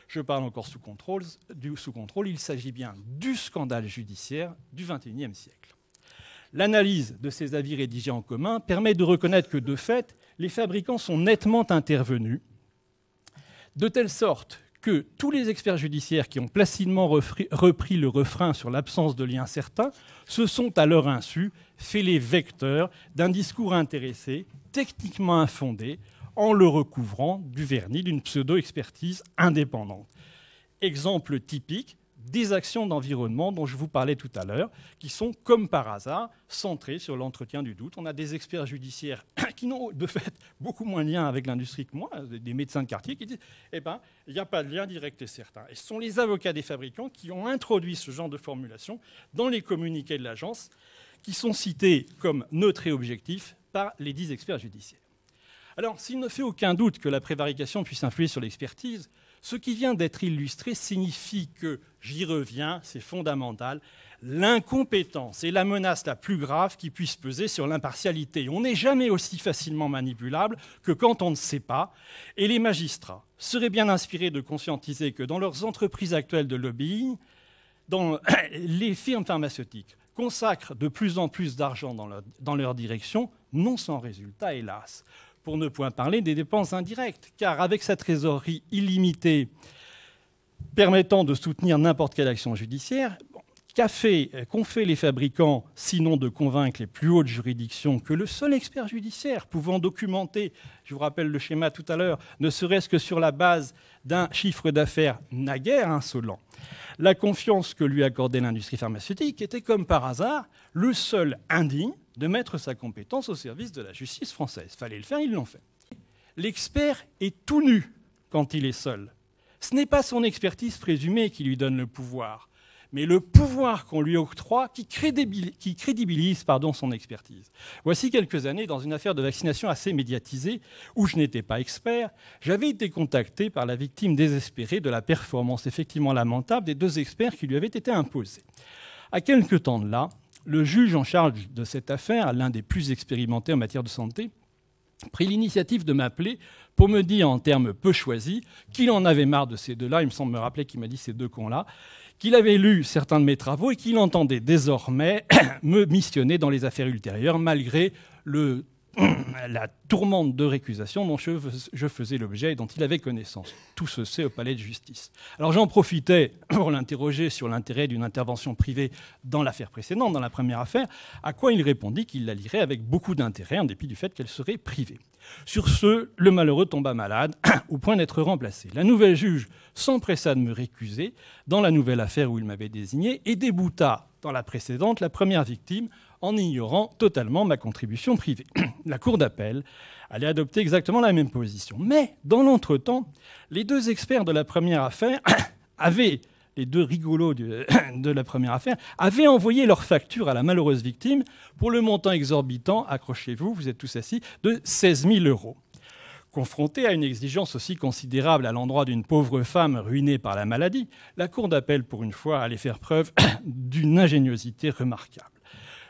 je parle encore sous contrôle, il s'agit bien du scandale judiciaire du XXIe siècle. L'analyse de ces avis rédigés en commun permet de reconnaître que, de fait, les fabricants sont nettement intervenus, de telle sorte que tous les experts judiciaires qui ont placidement repris le refrain sur l'absence de lien certain se sont, à leur insu, fait les vecteurs d'un discours intéressé, techniquement infondé, en le recouvrant du vernis d'une pseudo-expertise indépendante. Exemple typique des actions d'environnement dont je vous parlais tout à l'heure, qui sont, comme par hasard, centrées sur l'entretien du doute. On a des experts judiciaires qui n'ont, de fait, beaucoup moins de lien avec l'industrie que moi, des médecins de quartier, qui disent « Eh bien, il n'y a pas de lien direct et certain ». Et ce sont les avocats des fabricants qui ont introduit ce genre de formulation dans les communiqués de l'agence, qui sont cités comme neutres et objectifs par les 10 experts judiciaires. Alors, s'il ne fait aucun doute que la prévarication puisse influer sur l'expertise, ce qui vient d'être illustré signifie que, j'y reviens, c'est fondamental, l'incompétence est la menace la plus grave qui puisse peser sur l'impartialité. On n'est jamais aussi facilement manipulable que quand on ne sait pas, et les magistrats seraient bien inspirés de conscientiser que dans leurs entreprises actuelles de lobbying, dans les firmes pharmaceutiques consacrent de plus en plus d'argent dans leur direction, non sans résultat, hélas. Pour ne point parler des dépenses indirectes, car avec sa trésorerie illimitée permettant de soutenir n'importe quelle action judiciaire, qu'ont fait les fabricants, sinon de convaincre les plus hautes juridictions que le seul expert judiciaire pouvant documenter, je vous rappelle le schéma tout à l'heure, ne serait-ce que sur la base d'un chiffre d'affaires naguère insolent, la confiance que lui accordait l'industrie pharmaceutique était comme par hasard le seul indigne de mettre sa compétence au service de la justice française. Fallait le faire, ils l'ont fait. L'expert est tout nu quand il est seul. Ce n'est pas son expertise présumée qui lui donne le pouvoir, mais le pouvoir qu'on lui octroie qui crédibilise son expertise. Voici quelques années, dans une affaire de vaccination assez médiatisée, où je n'étais pas expert, j'avais été contacté par la victime désespérée de la performance effectivement lamentable des 2 experts qui lui avaient été imposés. À quelque temps de là, le juge en charge de cette affaire, l'un des plus expérimentés en matière de santé, prit l'initiative de m'appeler pour me dire en termes peu choisis qu'il en avait marre de ces 2-là, il me semble me rappeler qu'il m'a dit ces 2 cons-là, qu'il avait lu certains de mes travaux et qu'il entendait désormais me missionner dans les affaires ultérieures, malgré la tourmente de récusation dont je faisais l'objet et dont il avait connaissance. Tout se sait au palais de justice. Alors j'en profitais pour l'interroger sur l'intérêt d'une intervention privée dans l'affaire précédente, dans la première affaire, à quoi il répondit qu'il la lirait avec beaucoup d'intérêt, en dépit du fait qu'elle serait privée. Sur ce, le malheureux tomba malade, au point d'être remplacé. La nouvelle juge s'empressa de me récuser dans la nouvelle affaire où il m'avait désigné et débouta dans la précédente la première victime en ignorant totalement ma contribution privée. La Cour d'appel allait adopter exactement la même position. Mais, dans l'entretemps, les 2 experts de la première affaire les 2 rigolos de la première affaire, avaient envoyé leur facture à la malheureuse victime pour le montant exorbitant, accrochez-vous, vous êtes tous assis, de 16 000 €. Confrontée à une exigence aussi considérable à l'endroit d'une pauvre femme ruinée par la maladie, la Cour d'appel, pour une fois, allait faire preuve d'une ingéniosité remarquable.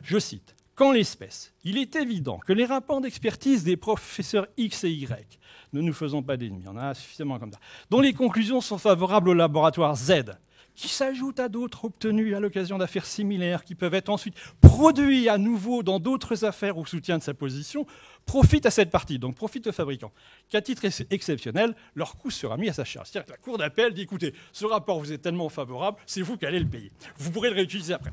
Je cite, « Qu'en l'espèce, il est évident que les rapports d'expertise des professeurs X et Y, ne nous faisons pas d'ennemis, il y en a suffisamment comme ça, dont les conclusions sont favorables au laboratoire Z, qui s'ajoutent à d'autres obtenus à l'occasion d'affaires similaires qui peuvent être ensuite produits à nouveau dans d'autres affaires au soutien de sa position, profitent à cette partie, donc profitent aux fabricants, qu'à titre exceptionnel, leur coût sera mis à sa charge. C'est-à-dire que la Cour d'appel dit, écoutez, ce rapport vous est tellement favorable, c'est vous qui allez le payer. Vous pourrez le réutiliser après.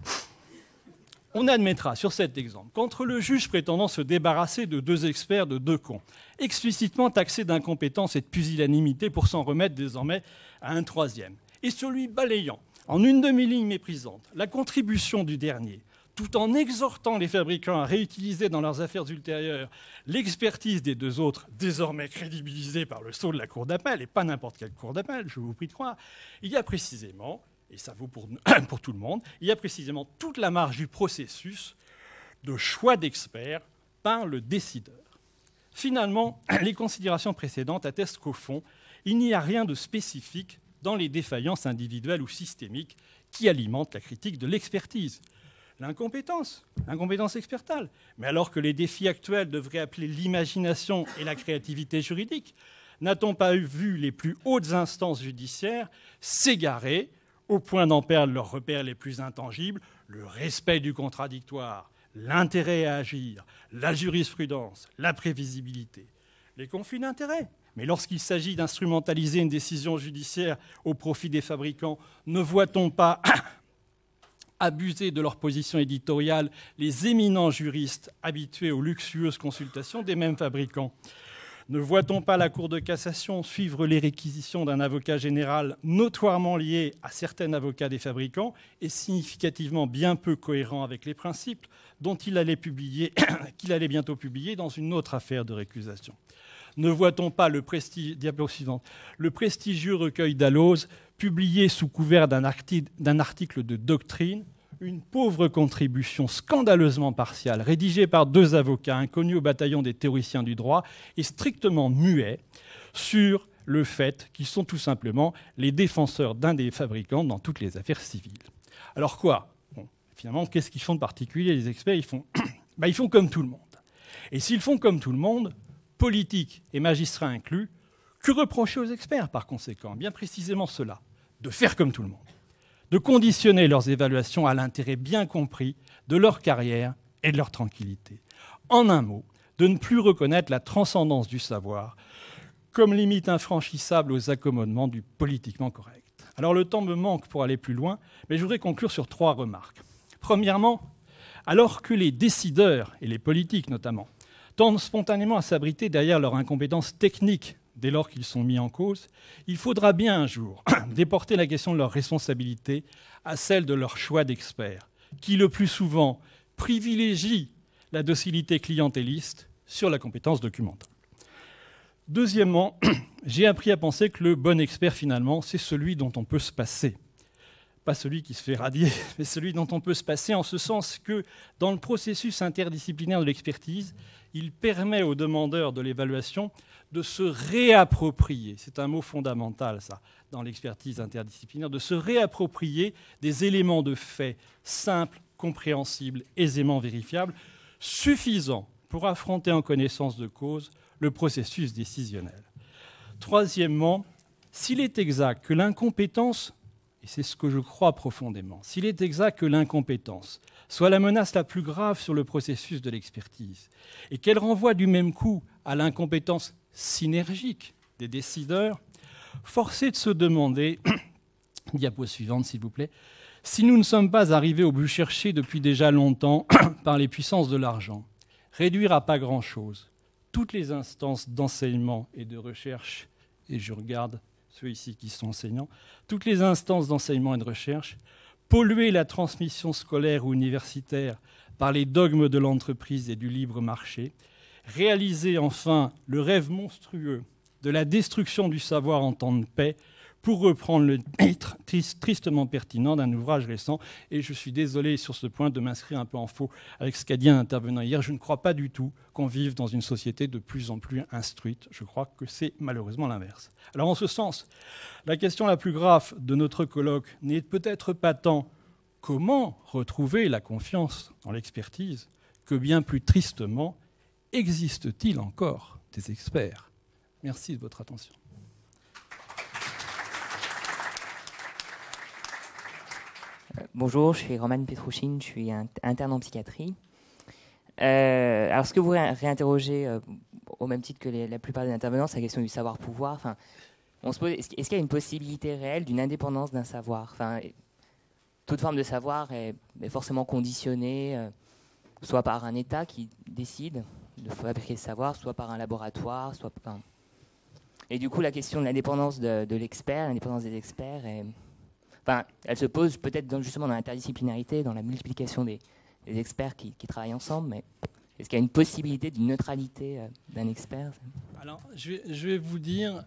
On admettra sur cet exemple qu'entre le juge prétendant se débarrasser de 2 experts de 2 cons, explicitement taxés d'incompétence et de pusillanimité pour s'en remettre désormais à un 3e, et celui balayant en une demi-ligne méprisante la contribution du dernier, tout en exhortant les fabricants à réutiliser dans leurs affaires ultérieures l'expertise des 2 autres, désormais crédibilisée par le sceau de la Cour d'appel, et pas n'importe quelle Cour d'appel, je vous prie de croire, il y a précisément, et ça vaut pour tout le monde, il y a précisément toute la marge du processus de choix d'experts par le décideur. Finalement, les considérations précédentes attestent qu'au fond, il n'y a rien de spécifique dans les défaillances individuelles ou systémiques qui alimentent la critique de l'expertise. L'incompétence expertale. Mais alors que les défis actuels devraient appeler l'imagination et la créativité juridique, n'a-t-on pas vu les plus hautes instances judiciaires s'égarer au point d'en perdre leurs repères les plus intangibles, le respect du contradictoire, l'intérêt à agir, la jurisprudence, la prévisibilité, les conflits d'intérêts. Mais lorsqu'il s'agit d'instrumentaliser une décision judiciaire au profit des fabricants, ne voit-on pas abuser de leur position éditoriale les éminents juristes habitués aux luxueuses consultations des mêmes fabricants ? Ne voit-on pas la Cour de cassation suivre les réquisitions d'un avocat général notoirement lié à certains avocats des fabricants et significativement bien peu cohérent avec les principes dont qu'il allait bientôt publier dans une autre affaire de récusation ? Ne voit-on pas le prestigieux recueil Dalloz, publié sous couvert d'un article de doctrine, une pauvre contribution scandaleusement partiale, rédigée par 2 avocats inconnus au bataillon des théoriciens du droit et strictement muets sur le fait qu'ils sont tout simplement les défenseurs d'un des fabricants dans toutes les affaires civiles. Alors quoi ? Finalement, qu'est-ce qu'ils font de particulier, les experts ? Ils font comme tout le monde. Et s'ils font comme tout le monde, politiques et magistrats inclus, que reprocher aux experts par conséquent ? Bien précisément cela, de faire comme tout le monde. de conditionner leurs évaluations à l'intérêt bien compris de leur carrière et de leur tranquillité. En un mot, de ne plus reconnaître la transcendance du savoir comme limite infranchissable aux accommodements du politiquement correct. Alors le temps me manque pour aller plus loin, mais je voudrais conclure sur 3 remarques. Premièrement, alors que les décideurs, et les politiques notamment, tendent spontanément à s'abriter derrière leur incompétence technique dès lors qu'ils sont mis en cause, il faudra bien un jour déporter la question de leur responsabilité à celle de leur choix d'experts, qui le plus souvent privilégient la docilité clientéliste sur la compétence documentale. Deuxièmement, j'ai appris à penser que le bon expert, finalement, c'est celui dont on peut se passer. Pas celui qui se fait radier, mais celui dont on peut se passer, en ce sens que, dans le processus interdisciplinaire de l'expertise, il permet aux demandeurs de l'évaluation de se réapproprier, c'est un mot fondamental ça, dans l'expertise interdisciplinaire, de se réapproprier des éléments de fait simples, compréhensibles, aisément vérifiables, suffisants pour affronter en connaissance de cause le processus décisionnel. Troisièmement, s'il est exact que l'incompétence, et c'est ce que je crois profondément, s'il est exact que l'incompétence soit la menace la plus grave sur le processus de l'expertise, et qu'elle renvoie du même coup à l'incompétence synergique des décideurs, force est de se demander, diapo suivante s'il vous plaît, si nous ne sommes pas arrivés au but cherché depuis déjà longtemps par les puissances de l'argent, réduire à pas grand-chose toutes les instances d'enseignement et de recherche, et je regarde ceux ici qui sont enseignants, toutes les instances d'enseignement et de recherche, polluer la transmission scolaire ou universitaire par les dogmes de l'entreprise et du libre marché, réaliser enfin le rêve monstrueux de la destruction du savoir en temps de paix, pour reprendre le titre tristement pertinent d'un ouvrage récent. Et je suis désolé sur ce point de m'inscrire un peu en faux avec ce qu'a dit un intervenant hier. Je ne crois pas du tout qu'on vive dans une société de plus en plus instruite. Je crois que c'est malheureusement l'inverse. Alors en ce sens, la question la plus grave de notre colloque n'est peut-être pas tant comment retrouver la confiance dans l'expertise que bien plus tristement, existe-t-il encore des experts ? Merci de votre attention. Bonjour, je suis Roman Petrouchine, je suis interne en psychiatrie. Alors, ce que vous réinterrogez, au même titre que la plupart des intervenants, c'est la question du savoir-pouvoir. Enfin, on se pose, est-ce qu'il y a une possibilité réelle d'une indépendance d'un savoir ? Enfin, toute forme de savoir est forcément conditionnée, soit par un État qui décide de fabriquer ce savoir, soit par un laboratoire, soit... Et du coup, la question de l'indépendance de l'expert, l'indépendance des experts est... Enfin, elle se pose peut-être justement dans l'interdisciplinarité, dans la multiplication des experts qui travaillent ensemble, mais est-ce qu'il y a une possibilité d'une neutralité d'un expert ? Alors, je vais vous dire,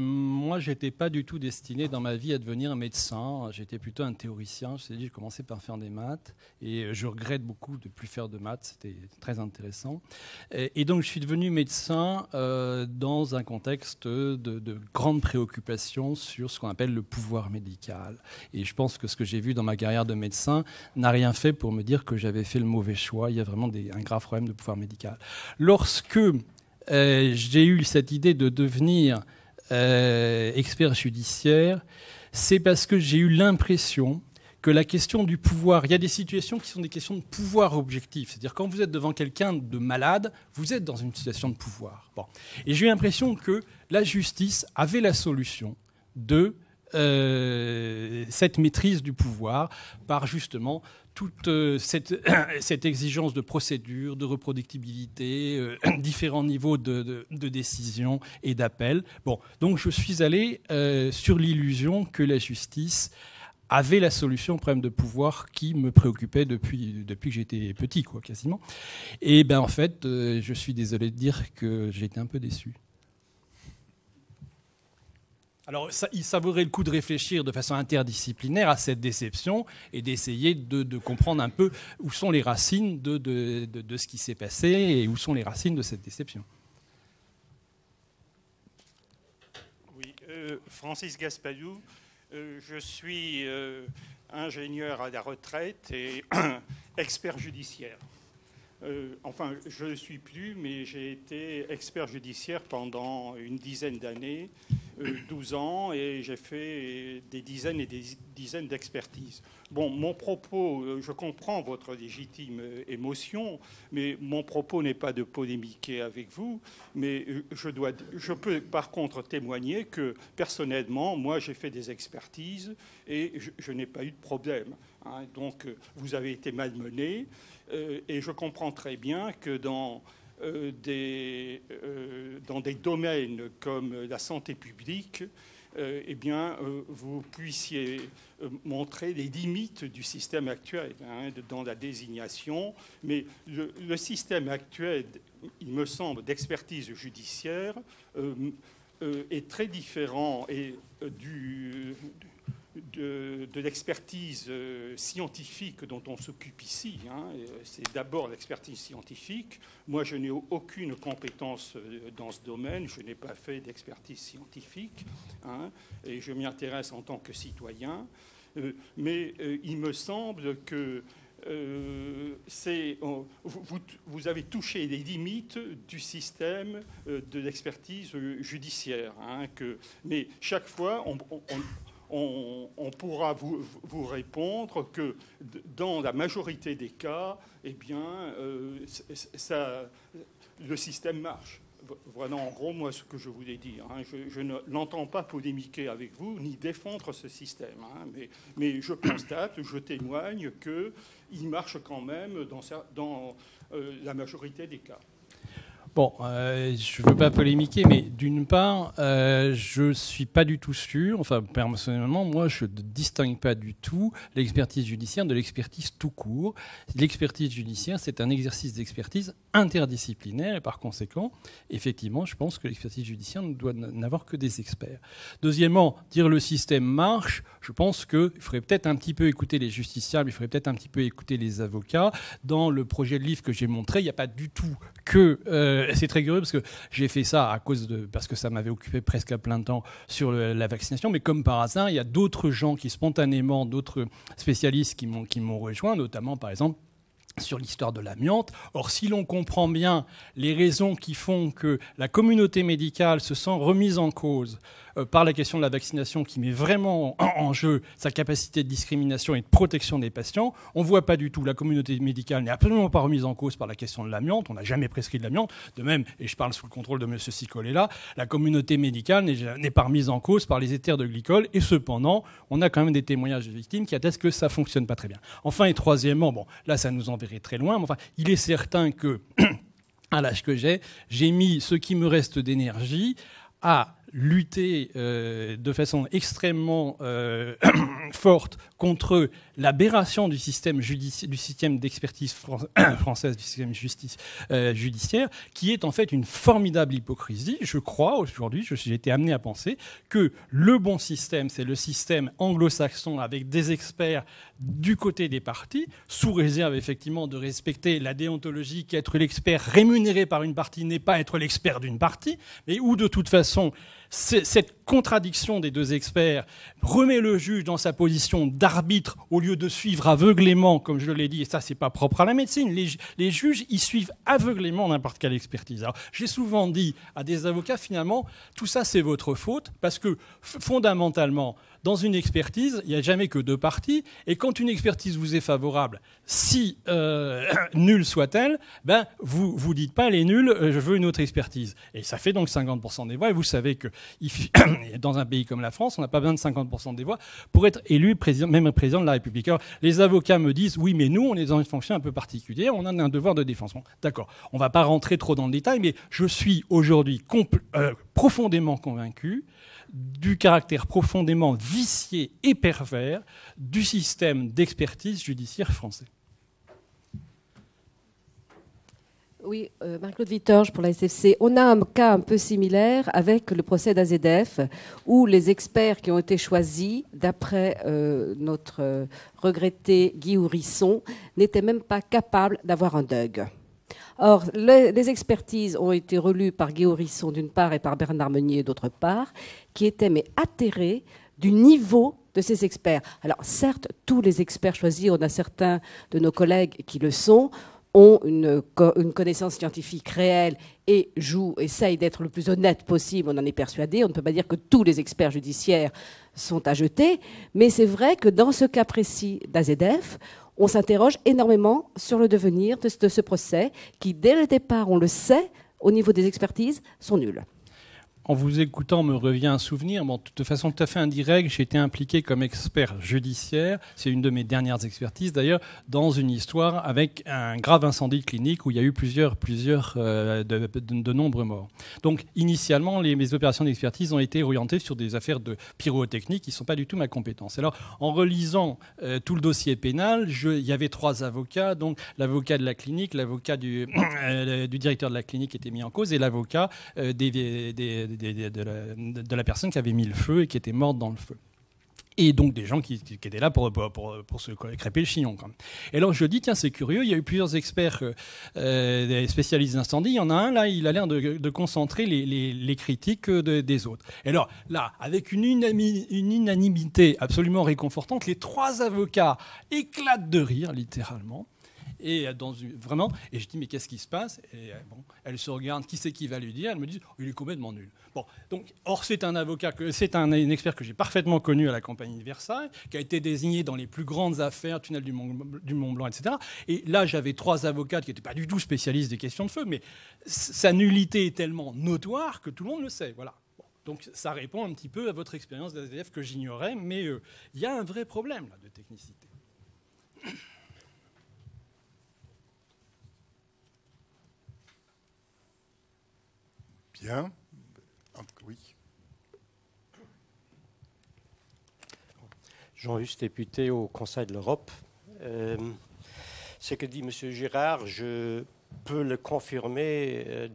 moi, je n'étais pas du tout destiné dans ma vie à devenir médecin. J'étais plutôt un théoricien. Je j'ai commencé par faire des maths et je regrette beaucoup de ne plus faire de maths. C'était très intéressant. Et donc, je suis devenu médecin dans un contexte de grande préoccupation sur ce qu'on appelle le pouvoir médical. Et je pense que ce que j'ai vu dans ma carrière de médecin n'a rien fait pour me dire que j'avais fait le mauvais choix. Il y a vraiment un grave problème de pouvoir médical. Lorsque j'ai eu cette idée de devenir expert judiciaire, c'est parce que j'ai eu l'impression que la question du pouvoir, il y a des situations qui sont des questions de pouvoir objectif. C'est-à-dire quand vous êtes devant quelqu'un de malade, vous êtes dans une situation de pouvoir. Bon. Et j'ai eu l'impression que la justice avait la solution de cette maîtrise du pouvoir par justement toute cette exigence de procédure, de reproductibilité, différents niveaux de décision et d'appel. Bon, donc je suis allé sur l'illusion que la justice avait la solution au problème de pouvoir qui me préoccupait depuis que j'étais petit, quoi, quasiment. Et ben en fait, je suis désolé de dire que j'étais un peu déçu. Alors, ça vaudrait le coup de réfléchir de façon interdisciplinaire à cette déception et d'essayer de comprendre un peu où sont les racines de ce qui s'est passé et où sont les racines de cette déception. Oui, Francis Gaspadou, je suis ingénieur à la retraite et expert judiciaire. Enfin, je ne le suis plus, mais j'ai été expert judiciaire pendant une dizaine d'années. 12 ans et j'ai fait des dizaines et des dizaines d'expertises. Bon, mon propos, je comprends votre légitime émotion, mais mon propos n'est pas de polémiquer avec vous, mais je peux par contre témoigner que personnellement, moi j'ai fait des expertises et je n'ai pas eu de problème. Hein. Donc vous avez été malmené et je comprends très bien que dans des domaines comme la santé publique, eh bien, vous puissiez montrer les limites du système actuel dans la désignation. Mais le système actuel, il me semble, d'expertise judiciaire est très différent de l'expertise scientifique dont on s'occupe ici. Hein. C'est d'abord l'expertise scientifique. Moi, je n'ai aucune compétence dans ce domaine. Je n'ai pas fait d'expertise scientifique. Hein, et je m'y intéresse en tant que citoyen. Mais il me semble que vous avez touché les limites du système de l'expertise judiciaire. Hein, mais chaque fois, on pourra vous répondre que dans la majorité des cas, eh bien, le système marche. Voilà en gros, moi, ce que je voulais dire. Hein. Je n'entends pas polémiquer avec vous, ni défendre ce système. Hein. Mais je constate, je témoigne qu'il marche quand même dans la majorité des cas. Bon, je ne veux pas polémiquer, mais d'une part, je ne suis pas du tout sûr, enfin personnellement, moi je ne distingue pas du tout l'expertise judiciaire de l'expertise tout court. L'expertise judiciaire, c'est un exercice d'expertise interdisciplinaire et par conséquent, effectivement, je pense que l'expertise judiciaire ne doit n'avoir que des experts. Deuxièmement, dire le système marche, je pense qu'il faudrait peut-être un petit peu écouter les justiciables, il faudrait peut-être un petit peu écouter les avocats. Dans le projet de livre que j'ai montré, il n'y a pas du tout que... c'est très curieux parce que j'ai fait ça parce que ça m'avait occupé presque à plein temps sur la vaccination, mais comme par hasard, il y a d'autres gens qui spontanément, d'autres spécialistes qui m'ont rejoint, notamment par exemple sur l'histoire de l'amiante. Or, si l'on comprend bien les raisons qui font que la communauté médicale se sent remise en cause par la question de la vaccination qui met vraiment en jeu sa capacité de discrimination et de protection des patients, on ne voit pas du tout. La communauté médicale n'est absolument pas remise en cause par la question de l'amiante. On n'a jamais prescrit de l'amiante. De même, et je parle sous le contrôle de M. Sicolella, la communauté médicale n'est pas remise en cause par les éthers de glycol. Et cependant, on a quand même des témoignages de victimes qui attestent que ça ne fonctionne pas très bien. Enfin, et troisièmement, bon, là, ça nous enverrait très loin, mais enfin, il est certain que, à l'âge que j'ai mis ce qui me reste d'énergie à lutter de façon extrêmement forte contre l'aberration du système d'expertise française, du système judiciaire, qui est en fait une formidable hypocrisie. Je crois, aujourd'hui, j'ai été amené à penser que le bon système, c'est le système anglo-saxon avec des experts du côté des parties, sous réserve effectivement de respecter la déontologie qu'être l'expert rémunéré par une partie n'est pas être l'expert d'une partie, mais où de toute façon, cette contradiction des deux experts remet le juge dans sa position d'arbitre au lieu de suivre aveuglément, comme je l'ai dit, et ça, c'est pas propre à la médecine. Les juges, ils suivent aveuglément n'importe quelle expertise. Alors, j'ai souvent dit à des avocats, finalement, tout ça, c'est votre faute, parce que fondamentalement, dans une expertise, il n'y a jamais que deux parties, et quand une expertise vous est favorable, si nulle soit-elle, ben, vous dites pas les nuls, je veux une autre expertise. Et ça fait donc 50% des voix, et vous savez que dans un pays comme la France, on n'a pas besoin de 50% des voix pour être élu même président de la République. Alors, les avocats me disent, oui, mais nous, on est dans une fonction un peu particulière, on a un devoir de défense. Bon, d'accord, on ne va pas rentrer trop dans le détail, mais je suis aujourd'hui profondément convaincu du caractère profondément vicié et pervers du système d'expertise judiciaire français. Oui, Marie-Claude Vittorge pour la SFC. On a un cas un peu similaire avec le procès d'AZF, où les experts qui ont été choisis, d'après notre regretté Guy Ourisson, n'étaient même pas capables d'avoir un DUG. Or, les expertises ont été relues par Guy Ourisson d'une part et par Bernard Meunier d'autre part, qui étaient mais atterrés du niveau de ces experts. Alors certes, tous les experts choisis, on a certains de nos collègues qui le sont, ont une connaissance scientifique réelle et essayent d'être le plus honnête possible, on en est persuadé. On ne peut pas dire que tous les experts judiciaires sont à jeter, mais c'est vrai que dans ce cas précis d'AZF, on s'interroge énormément sur le devenir de ce procès qui, dès le départ, on le sait, au niveau des expertises, sont nuls. En vous écoutant, me revient un souvenir. Bon, de façon tout à fait indirecte, j'ai été impliqué comme expert judiciaire, c'est une de mes dernières expertises d'ailleurs, dans une histoire avec un grave incendie clinique où il y a eu de nombreux morts. Donc, initialement, mes opérations d'expertise ont été orientées sur des affaires de pyrotechnie qui ne sont pas du tout ma compétence. Alors, en relisant tout le dossier pénal, il y avait 3 avocats, donc l'avocat de la clinique, l'avocat du directeur de la clinique était mis en cause et l'avocat de la personne qui avait mis le feu et qui était morte dans le feu. Et donc des gens qui étaient là pour se crêper le chignon. Quand même. Et alors je dis, tiens, c'est curieux, il y a eu plusieurs experts des spécialistes d'incendie. Il y en a un, là, il a l'air de concentrer les critiques des autres. Et alors là, avec une unanimité absolument réconfortante, les 3 avocats éclatent de rire, littéralement. Et vraiment, et je dis, mais qu'est-ce qui se passe? Et bon, elle se regarde, qui c'est qui va lui dire? Elle me dit, oh, il est complètement nul. Bon, donc, or, c'est un avocat, c'est un expert que j'ai parfaitement connu à la Compagnie de Versailles, qui a été désigné dans les plus grandes affaires, tunnel du Mont Blanc, etc. Et là, j'avais 3 avocats qui n'étaient pas du tout spécialistes des questions de feu, mais sa nullité est tellement notoire que tout le monde le sait. Voilà. Bon, donc, ça répond un petit peu à votre expérience d'AZF que j'ignorais, mais il y a un vrai problème là, de technicité. Bien. Oui. Jean-Hugues, député au Conseil de l'Europe. Ce que dit M. Girard, je peux le confirmer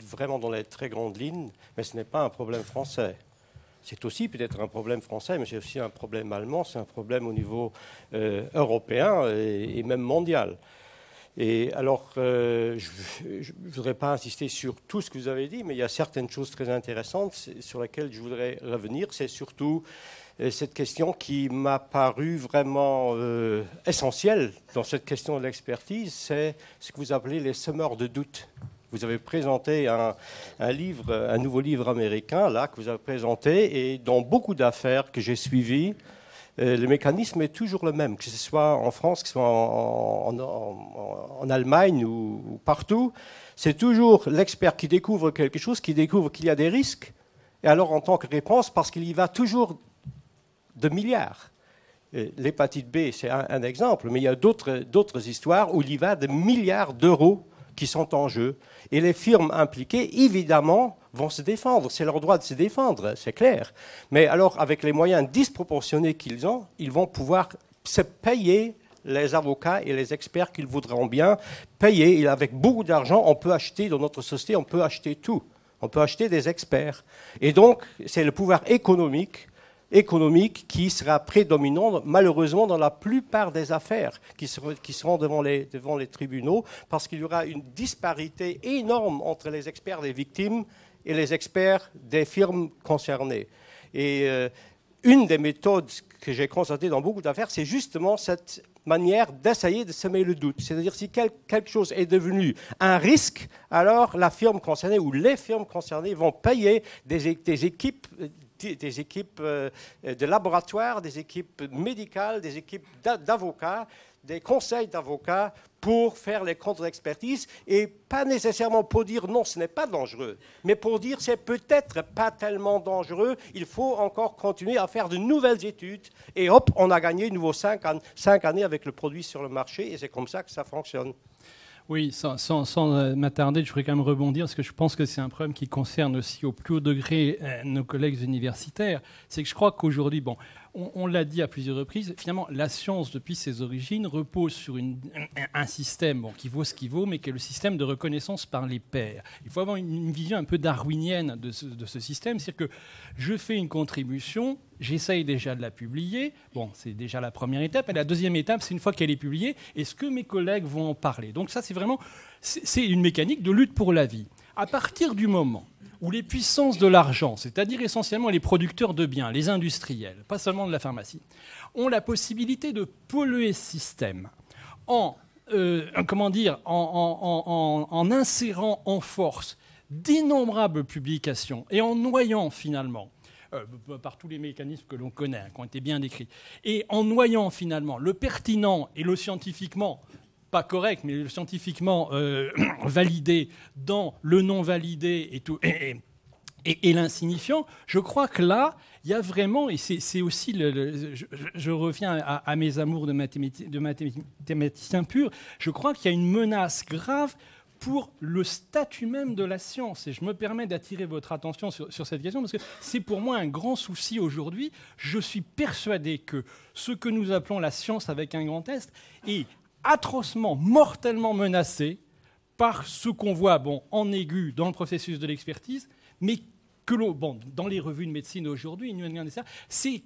vraiment dans les très grandes lignes, mais ce n'est pas un problème français. C'est aussi peut-être un problème français, mais c'est aussi un problème allemand, c'est un problème au niveau européen et même mondial. Et alors, je ne voudrais pas insister sur tout ce que vous avez dit, mais il y a certaines choses très intéressantes sur lesquelles je voudrais revenir. C'est surtout cette question qui m'a paru vraiment essentielle dans cette question de l'expertise, c'est ce que vous appelez les semeurs de doute. Vous avez présenté un nouveau livre américain, là, que vous avez présenté, et dans beaucoup d'affaires que j'ai suivies, le mécanisme est toujours le même, que ce soit en France, que ce soit en Allemagne ou partout. C'est toujours l'expert qui découvre quelque chose, qui découvre qu'il y a des risques. Et alors, en tant que réponse, parce qu'il y va toujours de milliards. L'hépatite B, c'est un exemple, mais il y a d'autres histoires où il y va de milliards d'euros qui sont en jeu. Et les firmes impliquées, évidemment, vont se défendre. C'est leur droit de se défendre, c'est clair. Mais alors, avec les moyens disproportionnés qu'ils ont, ils vont pouvoir se payer les avocats et les experts qu'ils voudront bien payer. Et avec beaucoup d'argent, on peut acheter, dans notre société, on peut acheter tout. On peut acheter des experts. Et donc, c'est le pouvoir économique qui sera prédominant, malheureusement, dans la plupart des affaires qui seront devant les tribunaux, parce qu'il y aura une disparité énorme entre les experts des victimes et les experts des firmes concernées. Et une des méthodes que j'ai constatées dans beaucoup d'affaires, c'est justement cette manière d'essayer de semer le doute. C'est-à-dire, si quelque chose est devenu un risque, alors la firme concernée ou les firmes concernées vont payer des équipes de laboratoire, des équipes médicales, des équipes d'avocats, des conseils d'avocats pour faire les contre-expertises, et pas nécessairement pour dire non, ce n'est pas dangereux, mais pour dire c'est peut-être pas tellement dangereux, il faut encore continuer à faire de nouvelles études, et hop, on a gagné de nouveau 5 années avec le produit sur le marché, et c'est comme ça que ça fonctionne. Oui, sans m'attarder, je voudrais quand même rebondir, parce que je pense que c'est un problème qui concerne aussi au plus haut degré nos collègues universitaires. C'est que je crois qu'aujourd'hui, bon, on l'a dit à plusieurs reprises, finalement, la science, depuis ses origines, repose sur un système qui vaut ce qu'il vaut, mais qui est le système de reconnaissance par les pairs. Il faut avoir une vision un peu darwinienne de ce système, c'est-à-dire que je fais une contribution, j'essaye déjà de la publier, bon, c'est déjà la première étape, et la deuxième étape, c'est une fois qu'elle est publiée, est-ce que mes collègues vont en parler? Donc ça, c'est vraiment une mécanique de lutte pour la vie. À partir du moment où les puissances de l'argent, c'est-à-dire essentiellement les producteurs de biens, les industriels, pas seulement de la pharmacie, ont la possibilité de polluer ce système en comment dire, en insérant en force d'innombrables publications et en noyant finalement, par tous les mécanismes que l'on connaît, qui ont été bien décrits, et en noyant finalement le pertinent et le scientifiquement, pas correct, mais le scientifiquement validé dans le non validé et tout. Et l'insignifiant, je crois que là, il y a vraiment, et c'est aussi, je reviens à mes amours de mathématicien pur, je crois qu'il y a une menace grave pour le statut même de la science. Et je me permets d'attirer votre attention sur cette question, parce que c'est pour moi un grand souci aujourd'hui. Je suis persuadé que ce que nous appelons la science avec un grand S est atrocement, mortellement menacé par ce qu'on voit en aigu dans le processus de l'expertise, mais que dans les revues de médecine aujourd'hui, c'est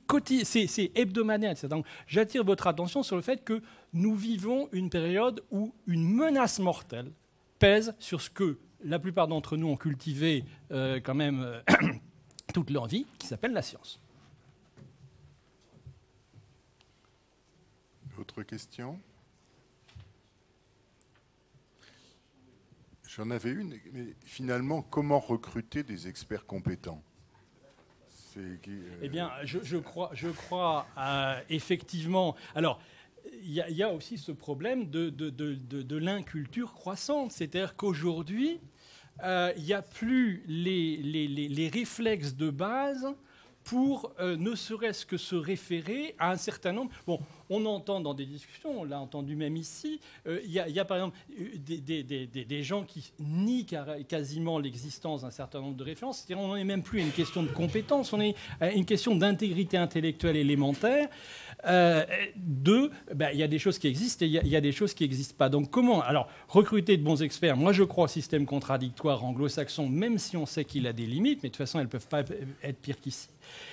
hebdomadaire. Etc. Donc, j'attire votre attention sur le fait que nous vivons une période où une menace mortelle pèse sur ce que la plupart d'entre nous ont cultivé quand même toute leur vie, qui s'appelle la science. Autre question ? J'en avais une, mais finalement, comment recruter des experts compétents ? Eh bien, je crois effectivement. Alors, il y a aussi ce problème de l'inculture croissante. C'est-à-dire qu'aujourd'hui, il n'y a plus les réflexes de base pour ne serait-ce que se référer à un certain nombre. Bon, on entend dans des discussions, on l'a entendu même ici, il y a par exemple des gens qui nient quasiment l'existence d'un certain nombre de références. C'est-à-dire, on n'en est même plus à une question de compétence, on est à une question d'intégrité intellectuelle élémentaire. Il y a des choses qui existent et il y a des choses qui n'existent pas. Donc comment ? Alors, recruter de bons experts, moi je crois au système contradictoire anglo-saxon, même si on sait qu'il a des limites, mais de toute façon elles ne peuvent pas être pires qu'ici.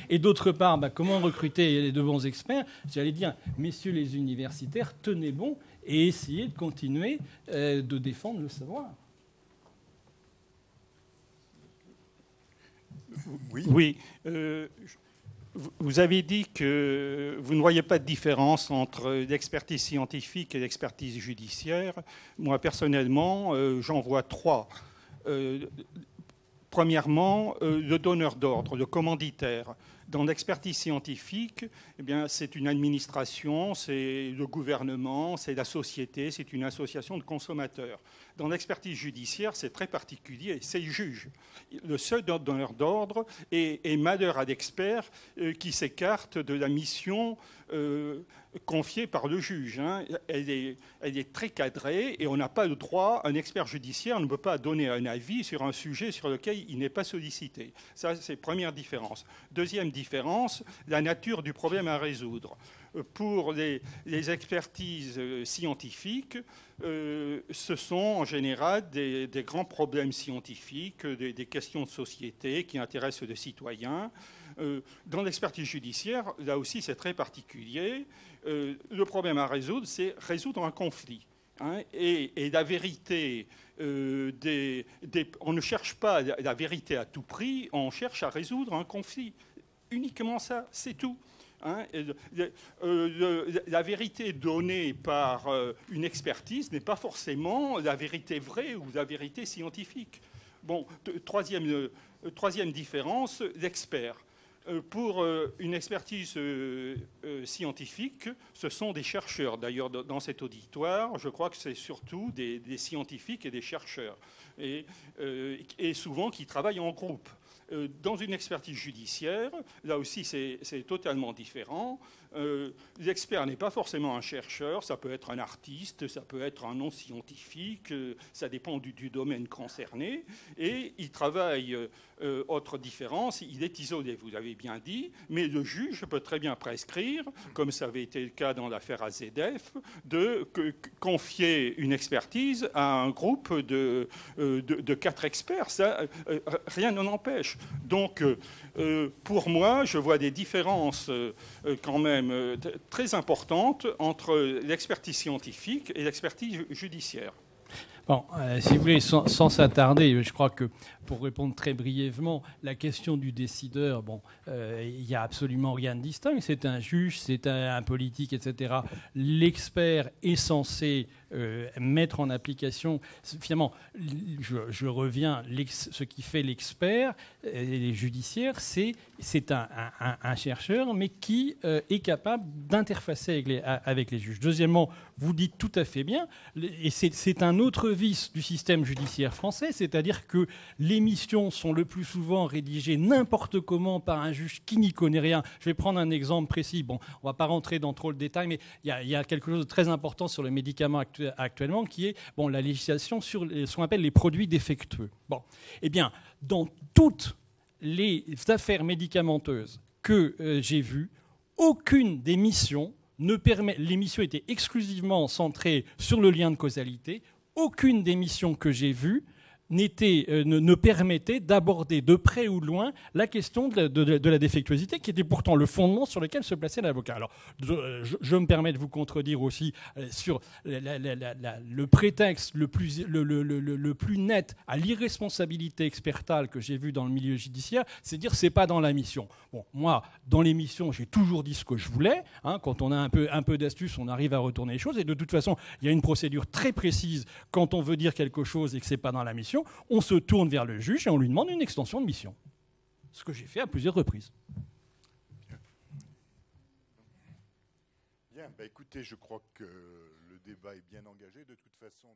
Et d'autre part, comment recruter de bons experts ? J'allais dire, messieurs les universitaires, tenez bon et essayez de continuer de défendre le savoir. Oui. Vous avez dit que vous ne voyez pas de différence entre l'expertise scientifique et l'expertise judiciaire. Moi, personnellement, j'en vois trois. Premièrement, le donneur d'ordre, le commanditaire. Dans l'expertise scientifique, eh bien, c'est une administration, c'est le gouvernement, c'est la société, c'est une association de consommateurs. Dans l'expertise judiciaire, c'est très particulier, c'est le juge. Le seul donneur d'ordre est malheur à l'expert qui s'écarte de la mission confiée par le juge. Elle est très cadrée et on n'a pas le droit, un expert judiciaire ne peut pas donner un avis sur un sujet sur lequel il n'est pas sollicité. Ça, c'est la première différence. Deuxième différence, la nature du problème à résoudre. Pour les expertises scientifiques, ce sont en général des grands problèmes scientifiques, des questions de société qui intéressent les citoyens. Dans l'expertise judiciaire, là aussi c'est très particulier. Le problème à résoudre, c'est résoudre un conflit. Et la vérité, on ne cherche pas la vérité à tout prix, on cherche à résoudre un conflit. Uniquement ça, c'est tout. La vérité donnée par une expertise n'est pas forcément la vérité vraie ou la vérité scientifique. Bon, troisième différence, l'expert. Pour une expertise scientifique, ce sont des chercheurs. D'ailleurs, dans cet auditoire, je crois que c'est surtout des scientifiques et des chercheurs, et souvent qui travaillent en groupe. Dans une expertise judiciaire, là aussi c'est totalement différent. L'expert n'est pas forcément un chercheur, ça peut être un artiste, ça peut être un non-scientifique, ça dépend du domaine concerné. Et il travaille, autre différence, il est isolé, vous l'avez bien dit, mais le juge peut très bien prescrire, comme ça avait été le cas dans l'affaire AZF, de confier une expertise à un groupe de 4 experts. Ça, rien n'en empêche. Donc, pour moi, je vois des différences quand même très importantes entre l'expertise scientifique et l'expertise judiciaire. Bon, si vous voulez, sans s'attarder, je crois que pour répondre très brièvement, la question du décideur, bon, il n'y a absolument rien de distinct. C'est un juge, c'est un politique, etc. L'expert est censé mettre en application. Finalement, je reviens, ce qui fait l'expert judiciaire, c'est un chercheur, mais qui est capable d'interfacer avec les juges. Deuxièmement, vous dites tout à fait bien, et c'est un autre vice du système judiciaire français, c'est-à-dire que les missions sont le plus souvent rédigées n'importe comment par un juge qui n'y connaît rien. Je vais prendre un exemple précis. Bon, on ne va pas rentrer dans trop le détail, mais il y a quelque chose de très important sur le médicament actuellement, qui est la législation sur ce qu'on appelle les produits défectueux. Bon, eh bien, dans toutes les affaires médicamenteuses que j'ai vues, aucune des missions ne permet. Les missions étaient exclusivement centrées sur le lien de causalité. Aucune des missions que j'ai vues ne permettait d'aborder de près ou de loin la question de la défectuosité, qui était pourtant le fondement sur lequel se plaçait l'avocat. Alors, je me permets de vous contredire aussi sur le prétexte le plus net à l'irresponsabilité expertale que j'ai vu dans le milieu judiciaire, c'est dire c'est pas dans la mission. Bon, moi, dans les missions, j'ai toujours dit ce que je voulais. Quand on a un peu d'astuce, on arrive à retourner les choses. Et de toute façon, il y a une procédure très précise quand on veut dire quelque chose et que c'est pas dans la mission. On se tourne vers le juge et on lui demande une extension de mission. Ce que j'ai fait à plusieurs reprises. Bien, écoutez, je crois que le débat est bien engagé. De toute façon,